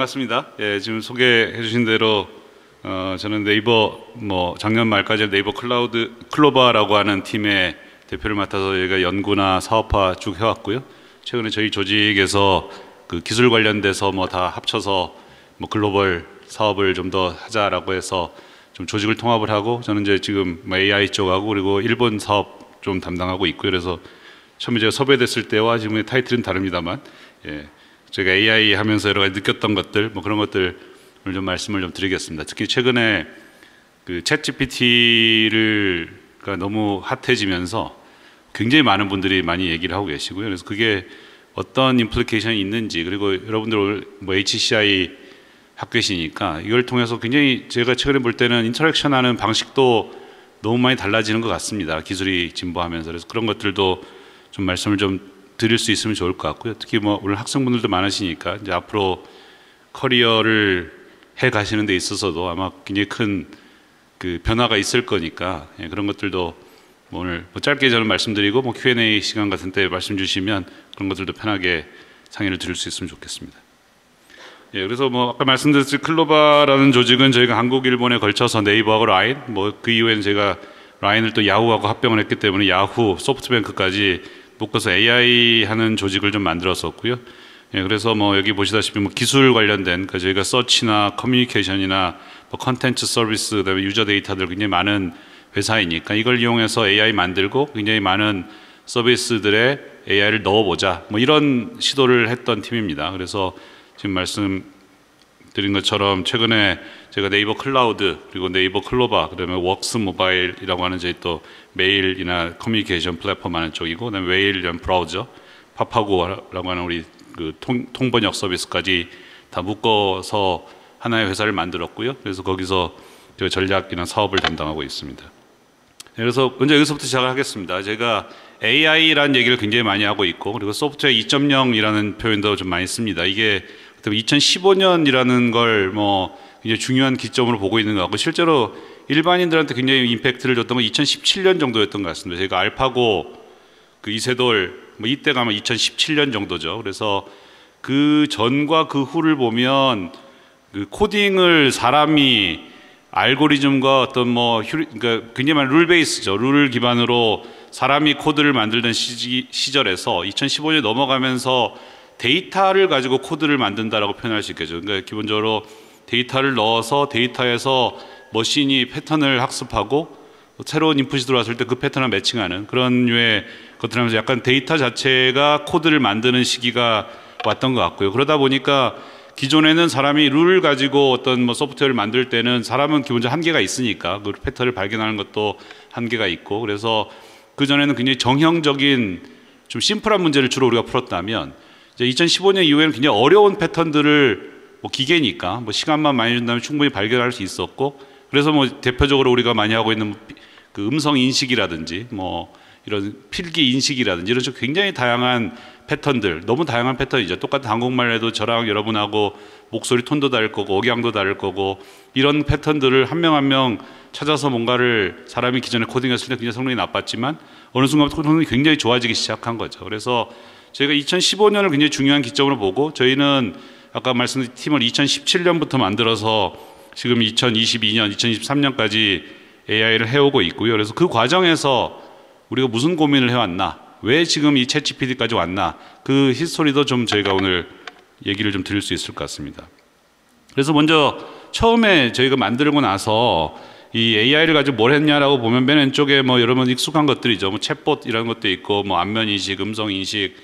반갑습니다. 예, 지금 소개해 주신 대로 저는 네이버 작년 말까지 네이버 클로바라고 하는 팀의 대표를 맡아서 저희가 연구나 사업화 쭉 해왔고요. 최근에 저희 조직에서 그 기술 관련돼서 다 합쳐서 글로벌 사업을 좀 더 하자라고 해서 좀 조직을 통합을 하고, 저는 이제 지금 AI 쪽하고 그리고 일본 사업 좀 담당하고 있고요. 그래서 처음에 제가 섭외됐을 때와 지금의 타이틀은 다릅니다만, 예, 제가 AI 하면서 여러 가지 느꼈던 것들, 그런 것들 오늘 좀 말씀을 좀 드리겠습니다. 특히 최근에 그 챗GPT가 너무 핫해지면서 굉장히 많은 분들이 많이 얘기를 하고 계시고요. 그래서 그게 어떤 임플리케이션이 있는지, 그리고 여러분들 HCI 학교이시니까 이걸 통해서 굉장히 제가 최근에 볼 때는 인터랙션 하는 방식도 너무 많이 달라지는 것 같습니다. 기술이 진보하면서. 그래서 그런 것들도 좀 말씀을 좀 드릴 수 있으면 좋을 것 같고요. 특히 오늘 학생분들도 많으시니까 이제 앞으로 커리어를 해 가시는 데 있어서도 아마 굉장히 큰 그 변화가 있을 거니까, 예, 그런 것들도 오늘 짧게 저는 말씀드리고 Q&A 시간 같은 때 말씀 주시면 그런 것들도 편하게 상의를 드릴 수 있으면 좋겠습니다. 예, 그래서 아까 말씀드렸듯이 클로바라는 조직은 저희가 한국, 일본에 걸쳐서 네이버하고 라인, 그 이후에는 제가 라인을 또 야후하고 합병을 했기 때문에 야후, 소프트뱅크까지 묶어서 AI 하는 조직을 좀 만들었었고요. 예, 그래서 여기 보시다시피 기술 관련된 저희가 서치나 커뮤니케이션이나 컨텐츠 서비스, 그다음에 유저 데이터들 굉장히 많은 회사이니까 이걸 이용해서 AI 만들고 굉장히 많은 서비스들에 AI를 넣어보자, 이런 시도를 했던 팀입니다. 그래서 지금 말씀드린 것처럼 최근에 제가 네이버 클라우드, 그리고 네이버 클로바, 그다음에 웍스 모바일이라고 하는 저희 또 메일이나 커뮤니케이션 플랫폼 하는 쪽이고, 그다음에 웨일이라는 브라우저, 파파고라고 하는 우리 그 통번역 서비스까지 다 묶어서 하나의 회사를 만들었고요. 그래서 거기서 제가 전략이나 사업을 담당하고 있습니다. 그래서 먼저 여기서부터 시작을 하겠습니다. 제가 AI라는 얘기를 굉장히 많이 하고 있고, 그리고 소프트웨어 2.0이라는 표현도 좀 많이 씁니다. 이게 2015년이라는 걸 굉장히 중요한 기점으로 보고 있는 것 같고, 실제로 일반인들한테 굉장히 임팩트를 줬던 건 2017년 정도였던 것 같습니다. 저희가 알파고 그 이세돌 이때가 아마 2017년 정도죠. 그래서 그 전과 그 후를 보면 그 코딩을 사람이 알고리즘과 어떤 그러니까 굉장히 많은 룰 베이스죠. 룰 기반으로 사람이 코드를 만들던 시절에서 2015년 넘어가면서 데이터를 가지고 코드를 만든다라고 표현할 수 있겠죠. 그러니까 기본적으로 데이터를 넣어서 데이터에서 머신이 패턴을 학습하고 새로운 인풋이 들어왔을 때 그 패턴을 매칭하는 그런 류의 것들 하면서 약간 데이터 자체가 코드를 만드는 시기가 왔던 것 같고요. 그러다 보니까 기존에는 사람이 룰을 가지고 어떤 소프트웨어를 만들 때는 사람은 기본적으로 한계가 있으니까 그 패턴을 발견하는 것도 한계가 있고, 그래서 그전에는 굉장히 정형적인 좀 심플한 문제를 주로 우리가 풀었다면 이제 2015년 이후에는 굉장히 어려운 패턴들을 기계니까 시간만 많이 준다면 충분히 발견할 수 있었고, 그래서 대표적으로 우리가 많이 하고 있는 그 음성 인식이라든지 이런 필기 인식이라든지 이런 굉장히 다양한 패턴들, 너무 다양한 패턴이죠. 똑같은 한국말 해도 저랑 여러분하고 목소리 톤도 다를 거고 억양도 다를 거고, 이런 패턴들을 한 명 한 명 찾아서 뭔가를 사람이 기존에 코딩했을 때 굉장히 성능이 나빴지만 어느 순간부터 성능이 굉장히 좋아지기 시작한 거죠. 그래서 저희가 2015년을 굉장히 중요한 기점으로 보고, 저희는 아까 말씀드린 팀을 2017년부터 만들어서 지금 2022년, 2023년까지 AI를 해오고 있고요. 그래서 그 과정에서 우리가 무슨 고민을 해왔나, 왜 지금 이 챗GPT까지 왔나, 그 히스토리도 좀 저희가 오늘 얘기를 좀 드릴 수 있을 것 같습니다. 그래서 먼저 처음에 저희가 만들고 나서 이 AI를 가지고 뭘 했냐라고 보면 맨 왼쪽에 여러분 익숙한 것들이죠. 챗봇 이런 것도 있고, 안면 인식, 음성 인식,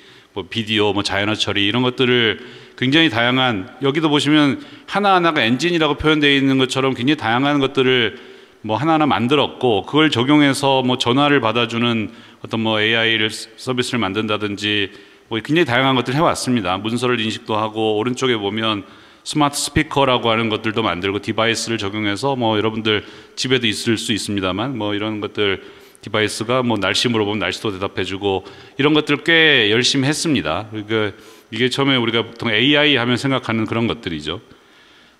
비디오, 자연어 처리 이런 것들을 굉장히 다양한, 여기도 보시면 하나하나가 엔진이라고 표현되어 있는 것처럼 굉장히 다양한 것들을 하나하나 만들었고, 그걸 적용해서 전화를 받아주는 어떤 AI를 서비스를 만든다든지 굉장히 다양한 것들을 해왔습니다. 문서를 인식도 하고, 오른쪽에 보면 스마트 스피커라고 하는 것들도 만들고, 디바이스를 적용해서 여러분들 집에도 있을 수 있습니다만 이런 것들 디바이스가 날씨 물어보면 날씨도 대답해주고, 이런 것들 꽤 열심히 했습니다. 그러니까 이게 처음에 우리가 보통 AI 하면 생각하는 그런 것들이죠.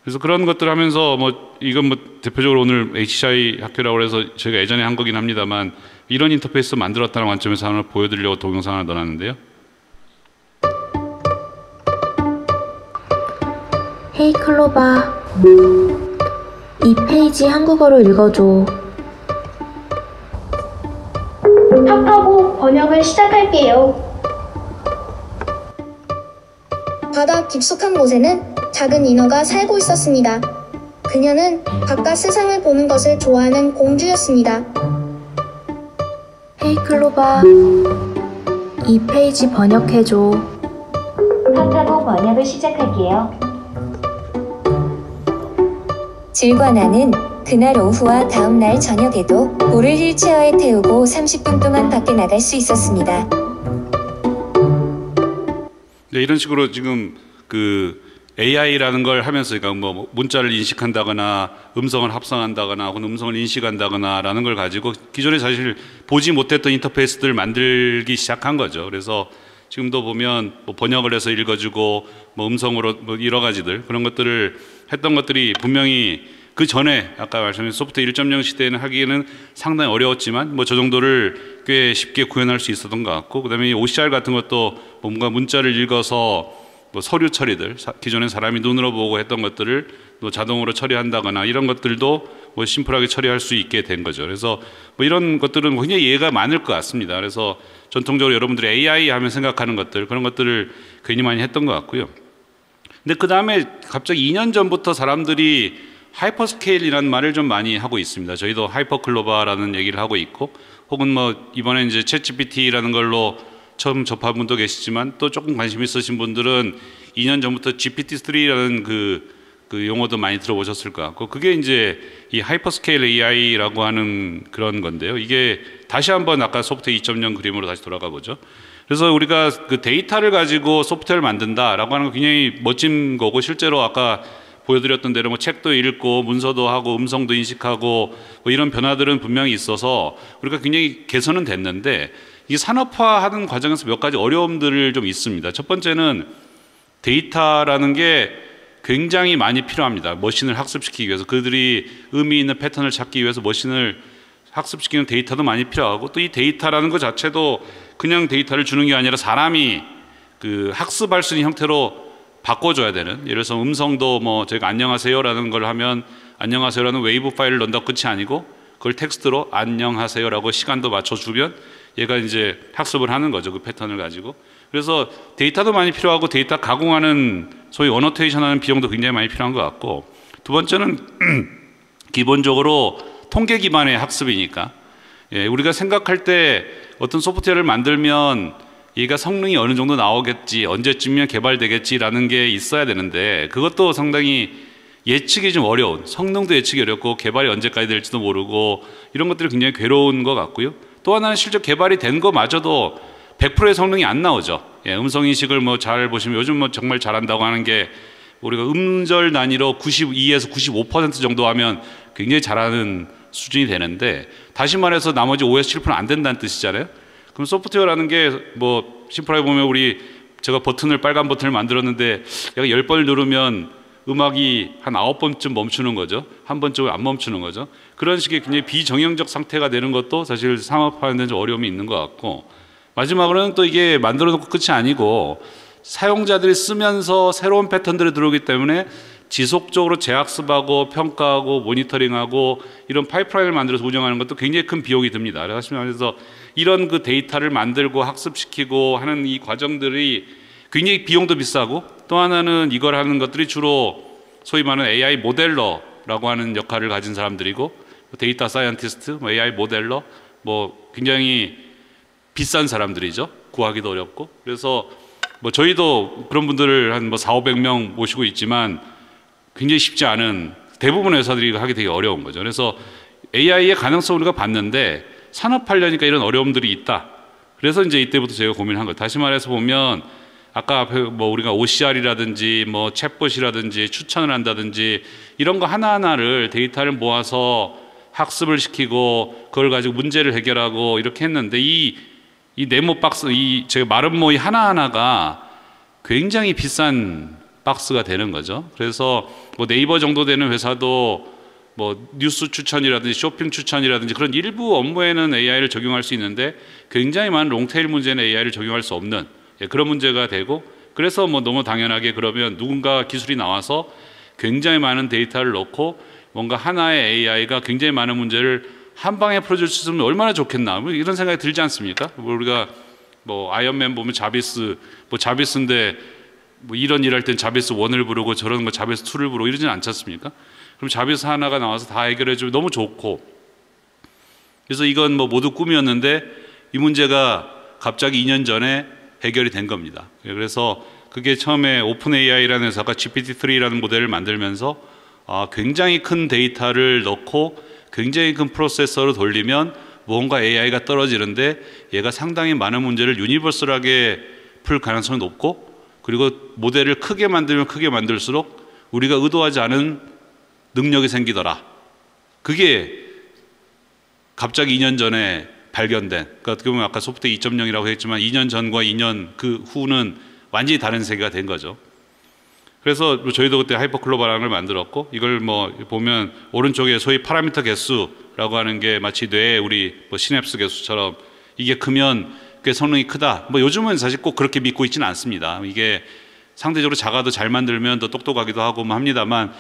그래서 그런 것들 하면서 이건 대표적으로 오늘 HCI 학교라고 해서 저희가 예전에 한 거긴 합니다만, 이런 인터페이스 만들었다는 관점에서 하나 보여드리려고 동영상 하나 넣어놨는데요. 헤이 클로바, 이 페이지 한국어로 읽어줘. 팝하고 번역을 시작할게요. 바다 깊숙한 곳에는 작은 인어가 살고 있었습니다. 그녀는 바깥 세상을 보는 것을 좋아하는 공주였습니다. 헤이 클로바, 이 페이지 번역해줘. 팝하고 번역을 시작할게요. 질과 나는 그날 오후와 다음 날 저녁에도 볼을 휠체어에 태우고 30분 동안 밖에 나갈 수 있었습니다. 네, 이런 식으로 지금 그 AI라는 걸 하면서 그러니까 뭐 문자를 인식한다거나 음성을 합성한다거나 혹은 음성을 인식한다거나라는 걸 가지고 기존에 사실 보지 못했던 인터페이스들을 만들기 시작한 거죠. 그래서 지금도 보면 뭐 번역을 해서 읽어주고 뭐 음성으로 뭐 여러 가지들 그런 것들을 했던 것들이 분명히 그 전에 아까 말씀드린 소프트 1.0 시대에는 하기에는 상당히 어려웠지만 뭐 저 정도를 꽤 쉽게 구현할 수 있었던 것 같고, 그다음에 이 OCR 같은 것도 뭔가 문자를 읽어서 뭐 서류 처리들 기존에 사람이 눈으로 보고 했던 것들을 또 자동으로 처리한다거나 이런 것들도 뭐 심플하게 처리할 수 있게 된 거죠. 그래서 뭐 이런 것들은 굉장히 이해가 많을 것 같습니다. 그래서 전통적으로 여러분들이 AI 하면 생각하는 것들 그런 것들을 괜히 많이 했던 것 같고요. 근데 그 다음에 갑자기 2년 전부터 사람들이 하이퍼스케일이라는 말을 좀 많이 하고 있습니다. 저희도 하이퍼클로바라는 얘기를 하고 있고, 혹은 뭐 이번에 이제 챗GPT라는 걸로 처음 접한 분도 계시지만 또 조금 관심 있으신 분들은 2년 전부터 GPT-3라는 그 용어도 많이 들어보셨을 것 같고, 그게 이제 이 하이퍼스케일 AI라고 하는 그런 건데요. 이게 다시 한번 아까 소프트 2.0 그림으로 다시 돌아가 보죠. 그래서 우리가 그 데이터를 가지고 소프트웨어를 만든다라고 하는 건 굉장히 멋진 거고, 실제로 아까 보여드렸던 대로 뭐 책도 읽고 문서도 하고 음성도 인식하고 뭐 이런 변화들은 분명히 있어서 우리가 굉장히 개선은 됐는데, 이 산업화하는 과정에서 몇 가지 어려움들을 좀 있습니다. 첫 번째는 데이터라는 게 굉장히 많이 필요합니다. 머신을 학습시키기 위해서, 그들이 의미 있는 패턴을 찾기 위해서 머신을 학습시키는 데이터도 많이 필요하고, 또 이 데이터라는 것 자체도 그냥 데이터를 주는 게 아니라 사람이 그 학습할 수 있는 형태로 바꿔줘야 되는, 예를 들어서 음성도 뭐 저희가 안녕하세요라는 걸 하면 안녕하세요라는 웨이브 파일을 넣는다 끝이 아니고 그걸 텍스트로 안녕하세요라고 시간도 맞춰주면 얘가 이제 학습을 하는 거죠. 그 패턴을 가지고. 그래서 데이터도 많이 필요하고 데이터 가공하는 소위 어노테이션 하는 비용도 굉장히 많이 필요한 것 같고, 두 번째는 기본적으로 통계 기반의 학습이니까, 예, 우리가 생각할 때 어떤 소프트웨어를 만들면 얘가 성능이 어느 정도 나오겠지, 언제쯤이면 개발되겠지라는 게 있어야 되는데 그것도 상당히 예측이 좀 어려운, 성능도 예측이 어렵고 개발이 언제까지 될지도 모르고 이런 것들이 굉장히 괴로운 것 같고요. 또 하나는 실제 개발이 된 거마저도 100%의 성능이 안 나오죠. 예, 음성인식을 뭐 잘 보시면 요즘 뭐 정말 잘한다고 하는 게 우리가 음절 단위로 92에서 95% 정도 하면 굉장히 잘하는 수준이 되는데, 다시 말해서 나머지 5에서 7%는 안 된다는 뜻이잖아요. 그럼 소프트웨어라는 게 뭐 심플하게 보면 제가 빨간 버튼을 만들었는데 얘가 10번을 누르면 음악이 한 9번쯤 멈추는 거죠. 한 번쯤은 안 멈추는 거죠. 그런 식의 굉장히 비정형적 상태가 되는 것도 사실 상업화하는 데 좀 어려움이 있는 것 같고, 마지막으로는 또 이게 만들어 놓고 끝이 아니고 사용자들이 쓰면서 새로운 패턴들이 들어오기 때문에 지속적으로 재학습하고 평가하고 모니터링하고 이런 파이프라인을 만들어서 운영하는 것도 굉장히 큰 비용이 듭니다. 그래서 이런 그 데이터를 만들고 학습시키고 하는 이 과정들이 굉장히 비용도 비싸고, 또 하나는 이걸 하는 것들이 주로 소위 말하는 AI 모델러라고 하는 역할을 가진 사람들이고, 데이터 사이언티스트, AI 모델러, 뭐 굉장히 비싼 사람들이죠. 구하기도 어렵고. 그래서 뭐 저희도 그런 분들을 한 뭐 400~500명 모시고 있지만 굉장히 쉽지 않은, 대부분의 회사들이 하기 되게 어려운 거죠. 그래서 AI의 가능성을 우리가 봤는데 산업하려니까 이런 어려움들이 있다. 그래서 이제 이때부터 제가 고민한 거예요. 다시 말해서 보면 아까 뭐 우리가 OCR이라든지 뭐 챗봇이라든지 추천을 한다든지 이런 거 하나하나를 데이터를 모아서 학습을 시키고 그걸 가지고 문제를 해결하고 이렇게 했는데 이 네모 박스, 제가 말은 뭐 이 하나하나가 굉장히 비싼 박스가 되는 거죠. 그래서 뭐 네이버 정도 되는 회사도 뭐 뉴스 추천이라든지 쇼핑 추천이라든지 그런 일부 업무에는 AI를 적용할 수 있는데 굉장히 많은 롱테일 문제는 AI를 적용할 수 없는, 예, 그런 문제가 되고, 그래서 뭐 너무 당연하게 그러면 누군가 기술이 나와서 굉장히 많은 데이터를 넣고 뭔가 하나의 AI가 굉장히 많은 문제를 한 방에 풀어줄 수 있으면 얼마나 좋겠나, 뭐 이런 생각이 들지 않습니까? 뭐 우리가 뭐 아이언맨 보면 자비스, 뭐 자비스인데 뭐 이런 일 할 땐 자비스 1을 부르고 저런 거 자비스 2를 부르고 이러지는 않지 않습니까? 그럼 자비스 하나가 나와서 다 해결해주면 너무 좋고, 그래서 이건 뭐 모두 꿈이었는데 이 문제가 갑자기 2년 전에 해결이 된 겁니다. 그래서 그게 처음에 오픈 AI라는 회사가 GPT-3라는 모델을 만들면서 굉장히 큰 데이터를 넣고 굉장히 큰 프로세서로 돌리면 뭔가 AI가 떨어지는데 얘가 상당히 많은 문제를 유니버설하게 풀 가능성이 높고, 그리고 모델을 크게 만들면 크게 만들수록 우리가 의도하지 않은 능력이 생기더라. 그게 갑자기 2년 전에 발견된, 그러니까 어떻게 보면 아까 소프트웨어 2.0이라고 했지만 2년 전과 2년 그 후는 완전히 다른 세계가 된 거죠. 그래서 저희도 그때 하이퍼클로바라는 걸 만들었고, 이걸 뭐 보면 오른쪽에 소위 파라미터 개수라고 하는 게 마치 뇌의 우리 뭐 시냅스 개수처럼 이게 크면 꽤 성능이 크다. 뭐 요즘은 사실 꼭 그렇게 믿고 있지는 않습니다. 이게 상대적으로 작아도 잘 만들면 더 똑똑하기도 하고 뭐 합니다만,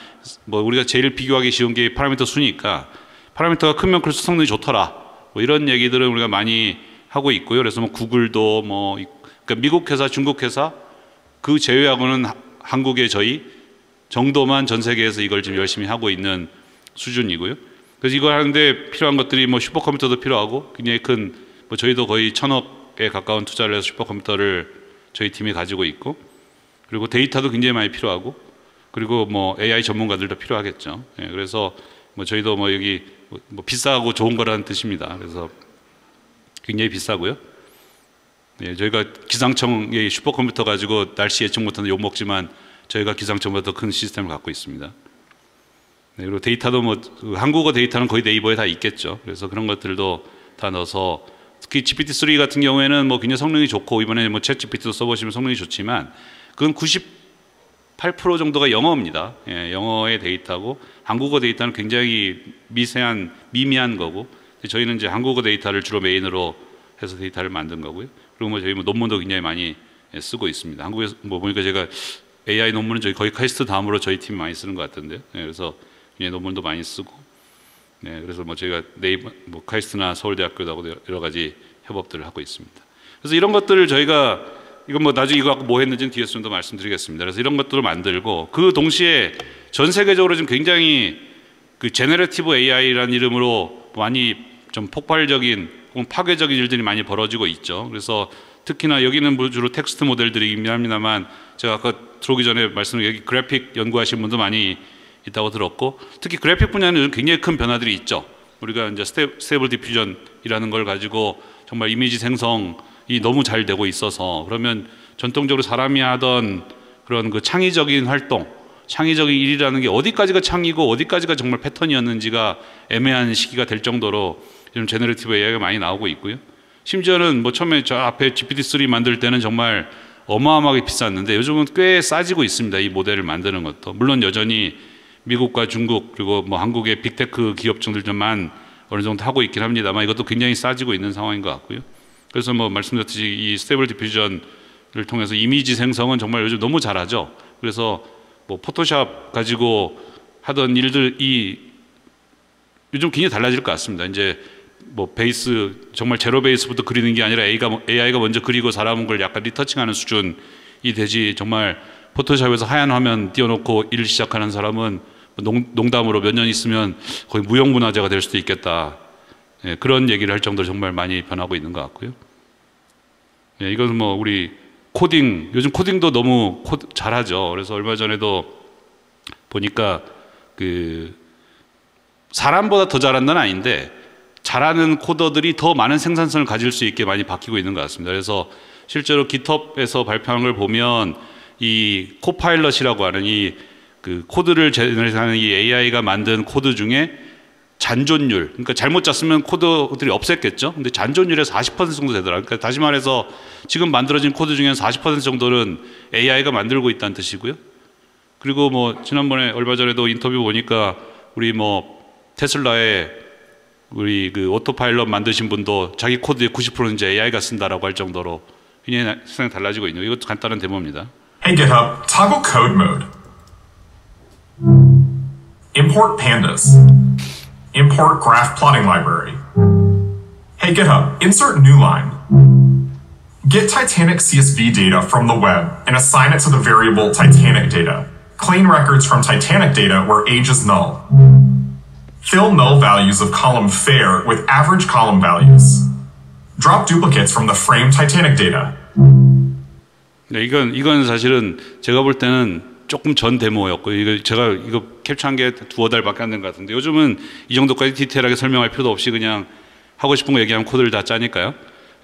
뭐 우리가 제일 비교하기 쉬운 게 파라미터 수니까 파라미터가 크면 클수록 성능이 좋더라. 뭐 이런 얘기들은 우리가 많이 하고 있고요. 그래서 뭐 구글도 뭐 그러니까 미국 회사, 중국 회사 그 제외하고는 한국의 저희 정도만 전 세계에서 이걸 지금 열심히 하고 있는 수준이고요. 그래서 이걸 하는데 필요한 것들이 뭐 슈퍼컴퓨터도 필요하고 굉장히 큰, 뭐 저희도 거의 1,000억에 가까운 투자를 해서 슈퍼컴퓨터를 저희 팀이 가지고 있고, 그리고 데이터도 굉장히 많이 필요하고, 그리고 뭐 AI 전문가들도 필요하겠죠. 예, 그래서 뭐 저희도 뭐 여기 뭐 비싸고 좋은 거라는 뜻입니다. 그래서 굉장히 비싸고요. 예, 저희가 기상청의 슈퍼컴퓨터 가지고 날씨 예측 못하는 욕 먹지만 저희가 기상청보다 더 큰 시스템을 갖고 있습니다. 네, 그리고 데이터도 뭐 한국어 데이터는 거의 네이버에 다 있겠죠. 그래서 그런 것들도 다 넣어서, 특히 GPT-3 같은 경우에는 뭐 굉장히 성능이 좋고, 이번에 뭐 챗 GPT도 써보시면 성능이 좋지만 그건 98% 정도가 영어입니다. 예, 영어의 데이터고 한국어 데이터는 굉장히 미미한 거고, 저희는 이제 한국어 데이터를 주로 메인으로 해서 데이터를 만든 거고요. 그리고 뭐 저희 뭐 논문도 굉장히 많이 쓰고 있습니다. 한국에서 뭐 보니까 제가 AI 논문은 저희 거의 카이스트 다음으로 저희 팀이 많이 쓰는 것 같은데요. 네, 그래서 논문도 많이 쓰고, 네, 그래서 뭐 저희가 네이버, 뭐 카이스트나 서울대학교도 하고 여러 가지 협업들을 하고 있습니다. 그래서 이런 것들을 저희가 이건 뭐 나중에 이거 갖고 뭐 했는지는 뒤에서 좀 더 말씀드리겠습니다. 그래서 이런 것들을 만들고, 그 동시에 전 세계적으로 지금 굉장히 그 제너레티브 AI라는 이름으로 많이 좀 폭발적인 혹은 파괴적인 일들이 많이 벌어지고 있죠. 그래서 특히나 여기는 뭐 주로 텍스트 모델들이긴 합니다만, 제가 아까 들어오기 전에 말씀드린 여기 그래픽 연구하신 분도 많이 있다고 들었고, 특히 그래픽 분야는 굉장히 큰 변화들이 있죠. 우리가 이제 스테이블 디퓨전이라는 걸 가지고 정말 이미지 생성이 너무 잘 되고 있어서, 그러면 전통적으로 사람이 하던 그런 그 창의적인 활동, 창의적인 일이라는 게 어디까지가 창의고 어디까지가 정말 패턴이었는지가 애매한 시기가 될 정도로 지금 제너레이티브 AI가 많이 나오고 있고요. 심지어는 뭐 처음에 저 앞에 GPT-3 만들 때는 정말 어마어마하게 비쌌는데 요즘은 꽤 싸지고 있습니다. 이 모델을 만드는 것도. 물론 여전히 미국과 중국 그리고 뭐 한국의 빅테크 기업들만 어느 정도 하고 있긴 합니다만 이것도 굉장히 싸지고 있는 상황인 것 같고요. 그래서 뭐 말씀드렸듯이 이 스테이블 디퓨전을 통해서 이미지 생성은 정말 요즘 너무 잘하죠. 그래서 뭐 포토샵 가지고 하던 일들이 요즘 굉장히 달라질 것 같습니다. 이제 뭐 베이스 정말 제로 베이스부터 그리는 게 아니라 AI가 먼저 그리고 사람은 걸 약간 리터칭하는 수준이 되지, 정말 포토샵에서 하얀 화면 띄워놓고 일 시작하는 사람은 농담으로 몇 년 있으면 거의 무형문화재가 될 수도 있겠다. 예, 그런 얘기를 할 정도로 정말 많이 변하고 있는 것 같고요. 예, 이건 뭐 우리 코딩, 요즘 코딩도 너무 잘하죠. 그래서 얼마 전에도 보니까 그 사람보다 더 잘한 건 아닌데 잘하는 코더들이 더 많은 생산성을 가질 수 있게 많이 바뀌고 있는 것 같습니다. 그래서 실제로 GitHub에서 발표한 걸 보면 이 코파일럿이라고 하는 이 그 코드를 제너레이트하는 이 AI가 만든 코드 중에 잔존율, 그러니까 잘못 짰으면 코드들이 없앴겠죠. 근데 잔존율에서 40% 정도 되더라고요. 그러니까 다시 말해서 지금 만들어진 코드 중에 40% 정도는 AI가 만들고 있다는 뜻이고요. 그리고 뭐 지난번에 얼마 전에도 인터뷰 보니까 우리 뭐 테슬라의 우리 그 오토파일럿 만드신 분도 자기 코드의 90%는 이제 AI가 쓴다라고 할 정도로 굉장히 세상이 달라지고 있는, 이것도 간단한 데모입니다. Hey GitHub, toggle code mode. Import pandas. Import graph plotting library. Hey GitHub, insert new line. Get Titanic CSV data from the web and assign it to the variable Titanic data. Clean records from Titanic data where age is null. Fill null values of column fair with average column values. Drop duplicates from the frame Titanic data. 네, 이건 사실은 제가 볼 때는 조금 전 데모였고, 제가 캡처한 게 두어 달밖에 안 된 것 같은데, 요즘은 이 정도까지 디테일하게 설명할 필요도 없이 그냥 하고 싶은 거 얘기하면 코드를 다 짜니까요.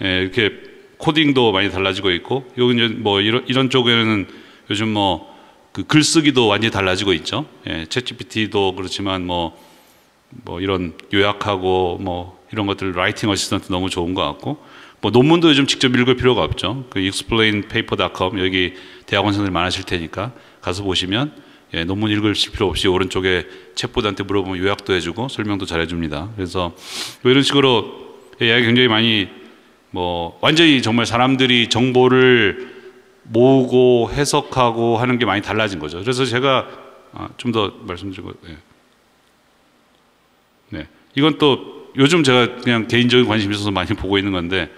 예, 이렇게 코딩도 많이 달라지고 있고, 여기 뭐 이런 쪽에는 요즘 뭐 그 글쓰기도 완전히 달라지고 있죠. 예, 챗GPT도 그렇지만 뭐 이런 요약하고 뭐 이런 것들 라이팅 어시스턴트 너무 좋은 것 같고, 뭐 논문도 요즘 직접 읽을 필요가 없죠. 그 explainpaper.com 여기 대학원생들 많으실 테니까 가서 보시면 예, 논문 읽으실 필요 없이 오른쪽에 챗봇한테 물어보면 요약도 해주고 설명도 잘해줍니다. 그래서 뭐 이런 식으로 AI가 굉장히 많이 뭐 완전히 정말 사람들이 정보를 모으고 해석하고 하는 게 많이 달라진 거죠. 그래서 제가 좀 더 말씀드리고, 네, 이건 또 요즘 제가 그냥 개인적인 관심이 있어서 많이 보고 있는 건데,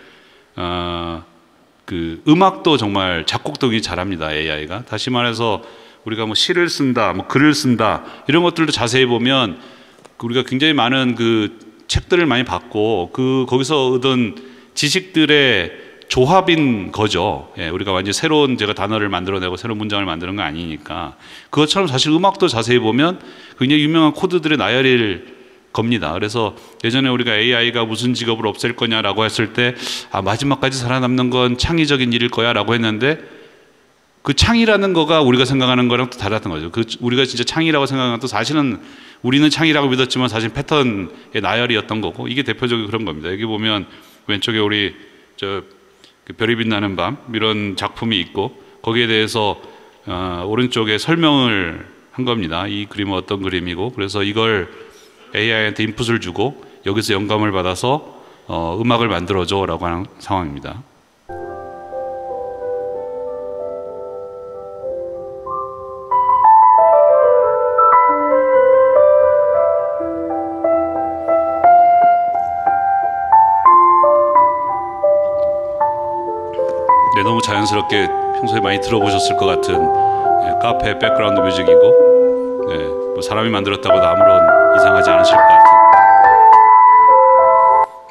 그 음악도 정말 작곡도 굉장히 잘합니다, AI가. 다시 말해서 우리가 뭐 시를 쓴다, 뭐 글을 쓴다 이런 것들도 자세히 보면 우리가 굉장히 많은 그 책들을 많이 봤고 거기서 얻은 지식들의 조합인 거죠. 예, 우리가 완전히 새로운 제가 단어를 만들어내고 새로운 문장을 만드는 건 아니니까. 그것처럼 사실 음악도 자세히 보면 굉장히 유명한 코드들의 나열일 겁니다. 그래서 예전에 우리가 AI가 무슨 직업을 없앨 거냐라고 했을 때 마지막까지 살아남는 건 창의적인 일일 거야 라고 했는데, 그 창의라는 거가 우리가 생각하는 거랑 또 달랐던 거죠. 우리가 진짜 창의라고 생각하는 것도 사실은 우리는 창의라고 믿었지만 사실 패턴의 나열이었던 거고, 이게 대표적인 그런 겁니다. 여기 보면 왼쪽에 우리 그 별이 빛나는 밤 이런 작품이 있고, 거기에 대해서 오른쪽에 설명을 한 겁니다. 이 그림은 어떤 그림이고, 그래서 이걸 AI한테 인풋을 주고 여기서 영감을 받아서 음악을 만들어줘 라고 하는 상황입니다. 네, 너무 자연스럽게 평소에 많이 들어보셨을 것 같은 카페 백그라운드 뮤직이고, 네, 뭐 사람이 만들었다고도 아무런 이상하지 않으실 것 같은.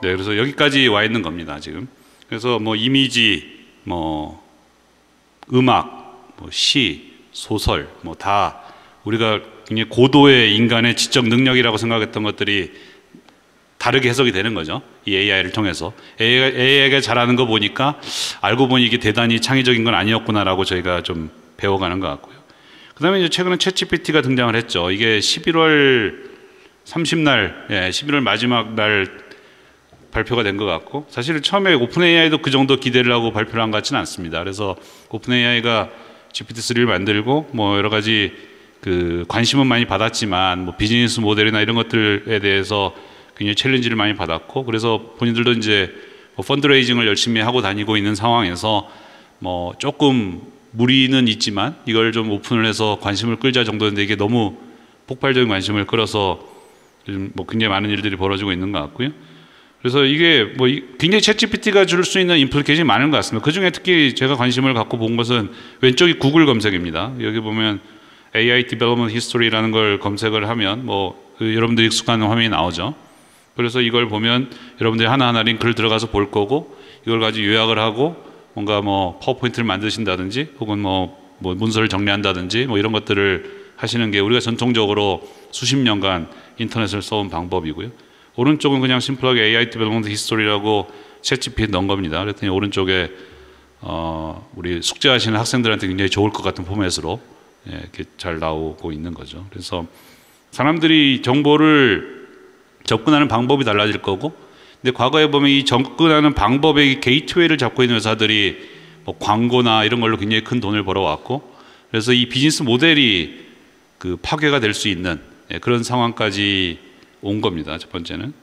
네, 그래서 여기까지 와 있는 겁니다, 지금. 그래서 뭐 이미지, 뭐 음악, 뭐 시, 소설, 뭐 다 우리가 굉장히 고도의 인간의 지적 능력이라고 생각했던 것들이 다르게 해석이 되는 거죠. 이 AI를 통해서. AI가 잘하는 거 보니까 알고 보니 이게 대단히 창의적인 건 아니었구나라고 저희가 좀 배워가는 것 같고요. 그 다음에 이제 최근에 챗GPT가 등장을 했죠. 이게 11월 30날, 11월 마지막 날 발표가 된 것 같고, 사실 처음에 오픈AI도 그 정도 기대를 하고 발표를 한 것 같지는 않습니다. 그래서 오픈AI가 GPT-3를 만들고 뭐 여러 가지 그 관심은 많이 받았지만 뭐 비즈니스 모델이나 이런 것들에 대해서 굉장히 챌린지를 많이 받았고, 그래서 본인들도 이제 뭐 펀드레이징을 열심히 하고 다니고 있는 상황에서 뭐 조금 무리는 있지만 이걸 좀 오픈을 해서 관심을 끌자 정도인데, 이게 너무 폭발적인 관심을 끌어서 요즘 뭐 굉장히 많은 일들이 벌어지고 있는 것 같고요. 그래서 이게 뭐 굉장히 챗GPT가 줄 수 있는 임플리케이션이 많은 것 같습니다. 그 중에 특히 제가 관심을 갖고 본 것은 왼쪽이 구글 검색입니다. 여기 보면 AI Development History라는 걸 검색을 하면 뭐 여러분들이 익숙한 화면이 나오죠. 그래서 이걸 보면 여러분들이 하나하나 링크를 들어가서 볼 거고, 이걸 가지고 요약을 하고 뭔가 뭐 파워포인트를 만드신다든지 혹은 뭐 문서를 정리한다든지 뭐 이런 것들을 하시는 게 우리가 전통적으로 수십 년간 인터넷을 써온 방법이고요. 오른쪽은 그냥 심플하게 AI Development History라고 챗GPT 넣은 겁니다. 그랬더니 오른쪽에 우리 숙제하시는 학생들한테 굉장히 좋을 것 같은 포맷으로 이렇게 잘 나오고 있는 거죠. 그래서 사람들이 정보를 접근하는 방법이 달라질 거고, 근데 과거에 보면 이 접근하는 방법의 게이트웨이를 잡고 있는 회사들이 뭐 광고나 이런 걸로 굉장히 큰 돈을 벌어왔고, 그래서 이 비즈니스 모델이 그 파괴가 될 수 있는 그런 상황까지 온 겁니다. 첫 번째는.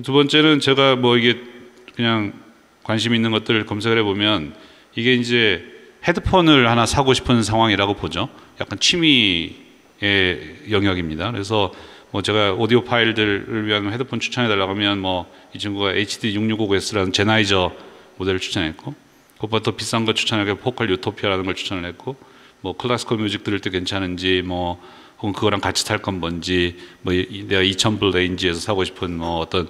두 번째는 제가 뭐 이게 그냥 관심 있는 것들 검색을 해보면 이게 이제 헤드폰을 하나 사고 싶은 상황이라고 보죠. 약간 취미 영역입니다. 그래서 뭐 제가 오디오 파일들을 위한 헤드폰 추천해달라고 하면 뭐 이 친구가 HD665S라는 제나이저 모델을 추천했고, 그것보다 더 비싼 거 추천하고 포컬 유토피아라는 걸 추천을 했고, 뭐 클래시컬 뮤직 들을 때 괜찮은지, 뭐 혹은 그거랑 같이 탈 건 뭔지, 뭐 내가 2000불 레인지에서 사고 싶은 뭐 어떤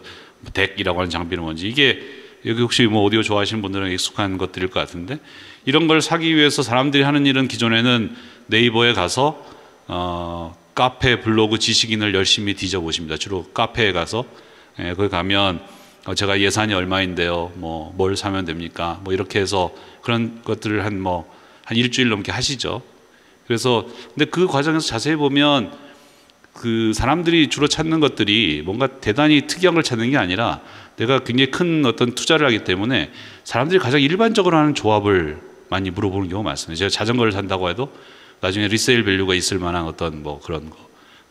덱이라고 하는 장비는 뭔지, 이게 여기 혹시 뭐 오디오 좋아하시는 분들은 익숙한 것들일 것 같은데, 이런 걸 사기 위해서 사람들이 하는 일은 기존에는 네이버에 가서 카페, 블로그, 지식인을 열심히 뒤져보십니다. 주로 카페에 가서 거기 가면 제가 예산이 얼마인데요, 뭐 뭘 사면 됩니까, 뭐 이렇게 해서 그런 것들을 한 일주일 넘게 하시죠. 그래서 근데 그 과정에서 자세히 보면 그 사람들이 주로 찾는 것들이 뭔가 대단히 특이한 걸 찾는 게 아니라 내가 굉장히 큰 어떤 투자를 하기 때문에 사람들이 가장 일반적으로 하는 조합을 많이 물어보는 경우가 많습니다. 제가 자전거를 산다고 해도 나중에 리세일 밸류가 있을 만한 어떤 뭐 그런 거,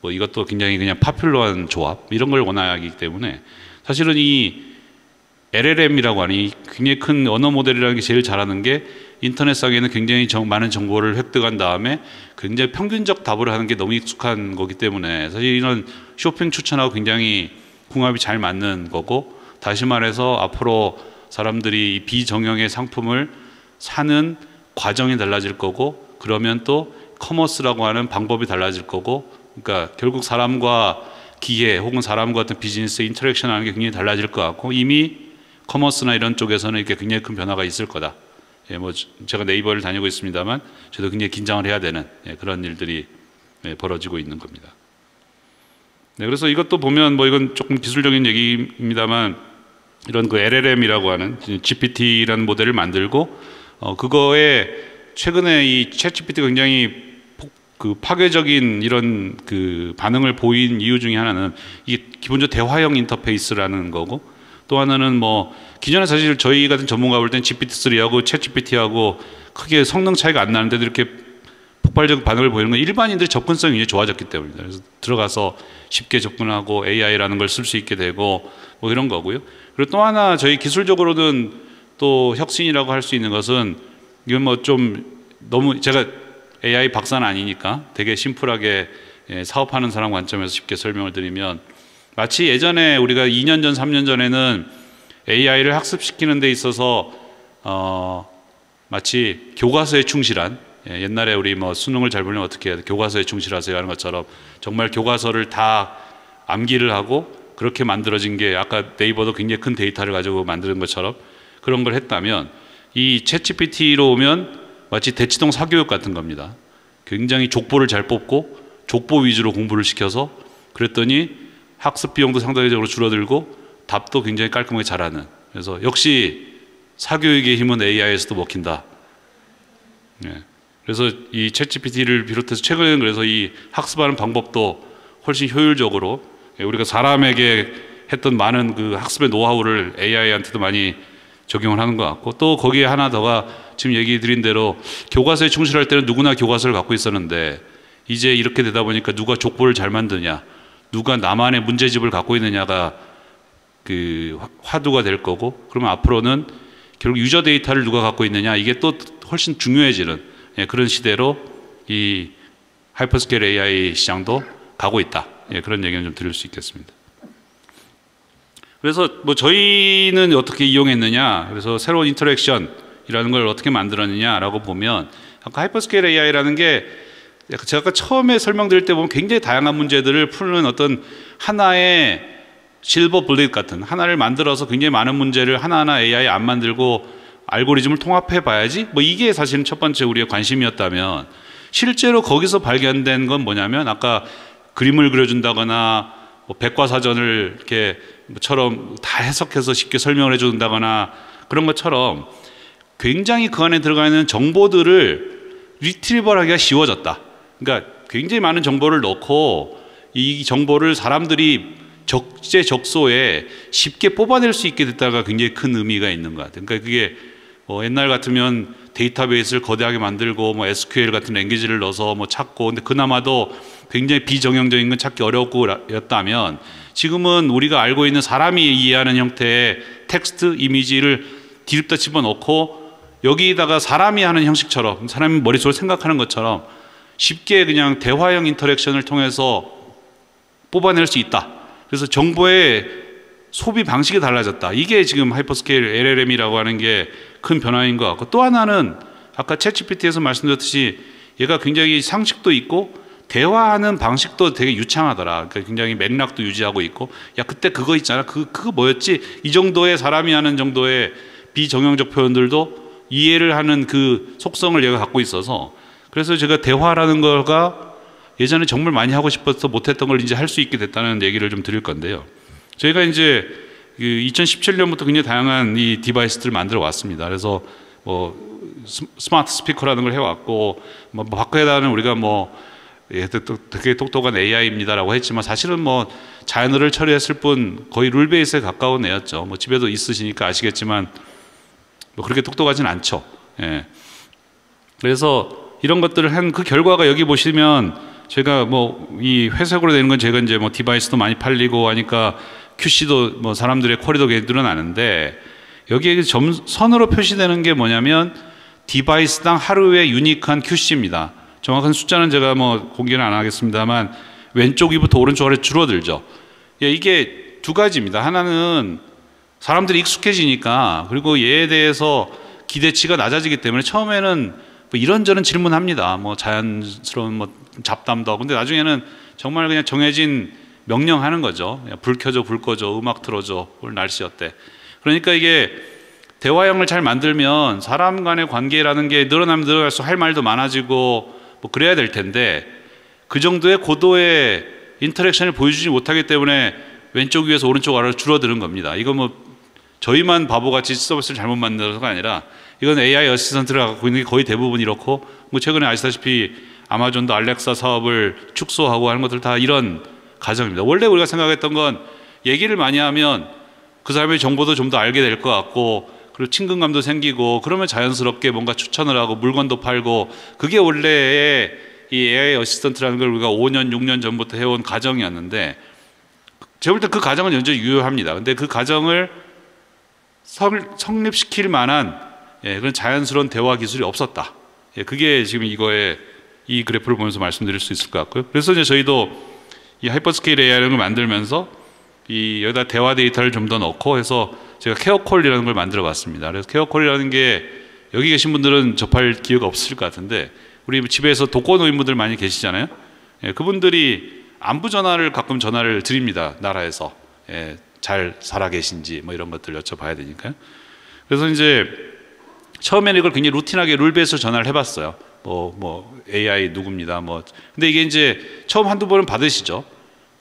뭐 이것도 굉장히 그냥 파퓰러한 조합, 이런 걸 원하기 때문에 사실은 이 LLM이라고 하니 굉장히 큰 언어 모델이라는 게 제일 잘하는 게 인터넷상에는 굉장히 많은 정보를 획득한 다음에 굉장히 평균적 답을 하는 게 너무 익숙한 거기 때문에 사실 이런 쇼핑 추천하고 굉장히 궁합이 잘 맞는 거고, 다시 말해서 앞으로 사람들이 이 비정형의 상품을 사는 과정이 달라질 거고, 그러면 또 커머스라고 하는 방법이 달라질 거고, 그러니까 결국 사람과 기계 혹은 사람과 어떤 비즈니스 인터랙션 하는 게 굉장히 달라질 것 같고, 이미 커머스나 이런 쪽에서는 이렇게 굉장히 큰 변화가 있을 거다. 뭐 제가 네이버를 다니고 있습니다만 저도 굉장히 긴장을 해야 되는 그런 일들이 벌어지고 있는 겁니다. 그래서 이것도 보면 뭐 이건 조금 기술적인 얘기입니다만, 이런 그 LLM이라고 하는 GPT라는 모델을 만들고 그거에 최근에 이 챗GPT가 굉장히 그 파괴적인 이런 그 반응을 보인 이유 중에 하나는 이게 기본적으로 대화형 인터페이스라는 거고, 또 하나는 뭐 기존에 사실 저희 같은 전문가 볼 땐 GPT-3하고 챗GPT하고 크게 성능 차이가 안 나는데도 이렇게 폭발적 반응을 보이는 건 일반인들의 접근성이 이제 좋아졌기 때문입니다. 그래서 들어가서 쉽게 접근하고 AI라는 걸 쓸 수 있게 되고 뭐 이런 거고요. 그리고 또 하나 저희 기술적으로는 또 혁신이라고 할 수 있는 것은, 이건 뭐 좀 너무 제가 AI 박사는 아니니까 되게 심플하게 사업하는 사람 관점에서 쉽게 설명을 드리면, 마치 예전에 우리가 2년 전, 3년 전에는 AI를 학습시키는 데 있어서 마치 교과서에 충실한, 옛날에 우리 뭐 수능을 잘 보려면 어떻게 해야 돼? 교과서에 충실하세요 하는 것처럼 정말 교과서를 다 암기를 하고 그렇게 만들어진 게, 아까 네이버도 굉장히 큰 데이터를 가지고 만드는 것처럼 그런 걸 했다면, 이 챗GPT로 오면 마치 대치동 사교육 같은 겁니다. 굉장히 족보를 잘 뽑고 족보 위주로 공부를 시켜서 그랬더니 학습 비용도 상대적으로 줄어들고 답도 굉장히 깔끔하게 잘하는, 그래서 역시 사교육의 힘은 AI에서도 먹힌다. 그래서 이 챗GPT를 비롯해서 최근에는 그래서 이 학습하는 방법도 훨씬 효율적으로, 우리가 사람에게 했던 많은 그 학습의 노하우를 AI한테도 많이 적용을 하는 것 같고, 또 거기에 하나 더가 지금 얘기 드린 대로 교과서에 충실할 때는 누구나 교과서를 갖고 있었는데, 이제 이렇게 되다 보니까 누가 족보를 잘 만드냐, 누가 나만의 문제집을 갖고 있느냐가 그 화두가 될 거고, 그러면 앞으로는 결국 유저 데이터를 누가 갖고 있느냐, 이게 또 훨씬 중요해지는 그런 시대로 이 하이퍼스케일 AI 시장도 가고 있다. 그런 얘기는 좀 드릴 수 있겠습니다. 그래서 뭐 저희는 어떻게 이용했느냐, 그래서 새로운 인터랙션이라는 걸 어떻게 만들었느냐라고 보면, 아까 하이퍼스케일 AI라는 게 제가 아까 처음에 설명드릴 때 보면 굉장히 다양한 문제들을 푸는 어떤 하나의 실버 블릿 같은, 하나를 만들어서 굉장히 많은 문제를 하나하나 AI 안 만들고 알고리즘을 통합해 봐야지, 뭐 이게 사실은 첫 번째 우리의 관심이었다면, 실제로 거기서 발견된 건 뭐냐면, 아까 그림을 그려준다거나 뭐 백과사전을 이렇게 처럼 다 해석해서 쉽게 설명을 해준다거나 그런 것처럼 굉장히 그 안에 들어가 있는 정보들을 리트리버하기가 쉬워졌다. 그러니까 굉장히 많은 정보를 넣고 이 정보를 사람들이 적재적소에 쉽게 뽑아낼 수 있게 됐다가 굉장히 큰 의미가 있는 것 같아요. 그러니까 그게 뭐 옛날 같으면 데이터베이스를 거대하게 만들고 뭐 SQL 같은 랭귀지를 넣어서 뭐 찾고, 근데 그나마도 굉장히 비정형적인 건 찾기 어렵고였다면, 지금은 우리가 알고 있는 사람이 이해하는 형태의 텍스트, 이미지를 디립다 집어넣고 여기다가 사람이 하는 형식처럼, 사람이 머릿속으로 생각하는 것처럼 쉽게 그냥 대화형 인터랙션을 통해서 뽑아낼 수 있다. 그래서 정보의 소비 방식이 달라졌다. 이게 지금 하이퍼스케일 LLM이라고 하는 게 큰 변화인 것 같고, 또 하나는 아까 챗GPT에서 말씀드렸듯이 얘가 굉장히 상식도 있고 대화하는 방식도 되게 유창하더라. 그러니까 굉장히 맥락도 유지하고 있고, 야 그때 그거 있잖아. 그거 뭐였지? 이 정도의 사람이 하는 정도의 비정형적 표현들도 이해를 하는 그 속성을 얘가 갖고 있어서, 그래서 제가 대화라는 거가 예전에 정말 많이 하고 싶어서 못했던 걸 이제 할 수 있게 됐다는 얘기를 좀 드릴 건데요. 저희가 이제 2017년부터 굉장히 다양한 이 디바이스들을 만들어 왔습니다. 그래서 뭐 스마트 스피커라는 걸 해왔고, 뭐 바크에다는 우리가 뭐 되게 똑똑한 AI입니다라고 했지만 사실은 뭐 자연어를 처리했을 뿐 거의 룰 베이스에 가까운 애였죠. 뭐 집에도 있으시니까 아시겠지만 뭐 그렇게 똑똑하진 않죠. 예. 그래서 이런 것들을 한 그 결과가 여기 보시면, 제가 뭐 이 회색으로 되는 건 제가 이제 뭐 디바이스도 많이 팔리고 하니까 QC도 뭐 사람들의 쿼리도 늘어나는데, 여기에 선으로 표시되는 게 뭐냐면 디바이스당 하루의 유니크한 QC입니다. 정확한 숫자는 제가 뭐 공개는 안 하겠습니다만 왼쪽 위부터 오른쪽 아래 줄어들죠. 예, 이게 두 가지입니다. 하나는 사람들이 익숙해지니까, 그리고 얘에 대해서 기대치가 낮아지기 때문에 처음에는 뭐 이런저런 질문합니다. 뭐 자연스러운 뭐 잡담도 하고, 근데 나중에는 정말 그냥 정해진 명령하는 거죠. 불 켜줘, 불 꺼줘, 음악 틀어줘, 오늘 날씨 어때. 그러니까 이게 대화형을 잘 만들면 사람 간의 관계라는 게 늘어나면 늘어날수록 할 말도 많아지고 뭐 그래야 될 텐데, 그 정도의 고도의 인터랙션을 보여주지 못하기 때문에 왼쪽 위에서 오른쪽 아래로 줄어드는 겁니다. 이거 뭐 저희만 바보같이 서비스를 잘못 만들어서가 아니라 이건 AI 어시스턴트를 갖고 있는 게 거의 대부분 이렇고, 뭐 최근에 아시다시피 아마존도 알렉사 사업을 축소하고 하는 것들 다 이런 과정입니다. 원래 우리가 생각했던 건 얘기를 많이 하면 그 사람의 정보도 좀 더 알게 될 것 같고, 그리고 친근감도 생기고, 그러면 자연스럽게 뭔가 추천을 하고 물건도 팔고, 그게 원래의 이 AI 어시스턴트라는 걸 우리가 5년, 6년 전부터 해온 과정이었는데, 제가 볼 때 그 과정은 여전히 유효합니다. 근데 그 과정을 성립시킬 만한 그런 자연스러운 대화 기술이 없었다. 그게 지금 이거의 이 그래프를 보면서 말씀드릴 수 있을 것 같고요. 그래서 이제 저희도 이 하이퍼스케일 AI를 만들면서 이 여기다 대화 데이터를 좀 더 넣고 해서 제가 케어콜이라는 걸 만들어 봤습니다. 그래서 케어콜이라는 게 여기 계신 분들은 접할 기회가 없을 것 같은데, 우리 집에서 독거노인분들 많이 계시잖아요. 그분들이 안부 전화를 가끔 전화를 드립니다. 나라에서 잘 살아 계신지 뭐 이런 것들 여쭤봐야 되니까요. 그래서 이제 처음에는 이걸 굉장히 루틴하게 룰베이스로 전화를 해봤어요. 뭐 AI 누굽니다. 뭐 근데 이게 이제 처음 한두 번은 받으시죠.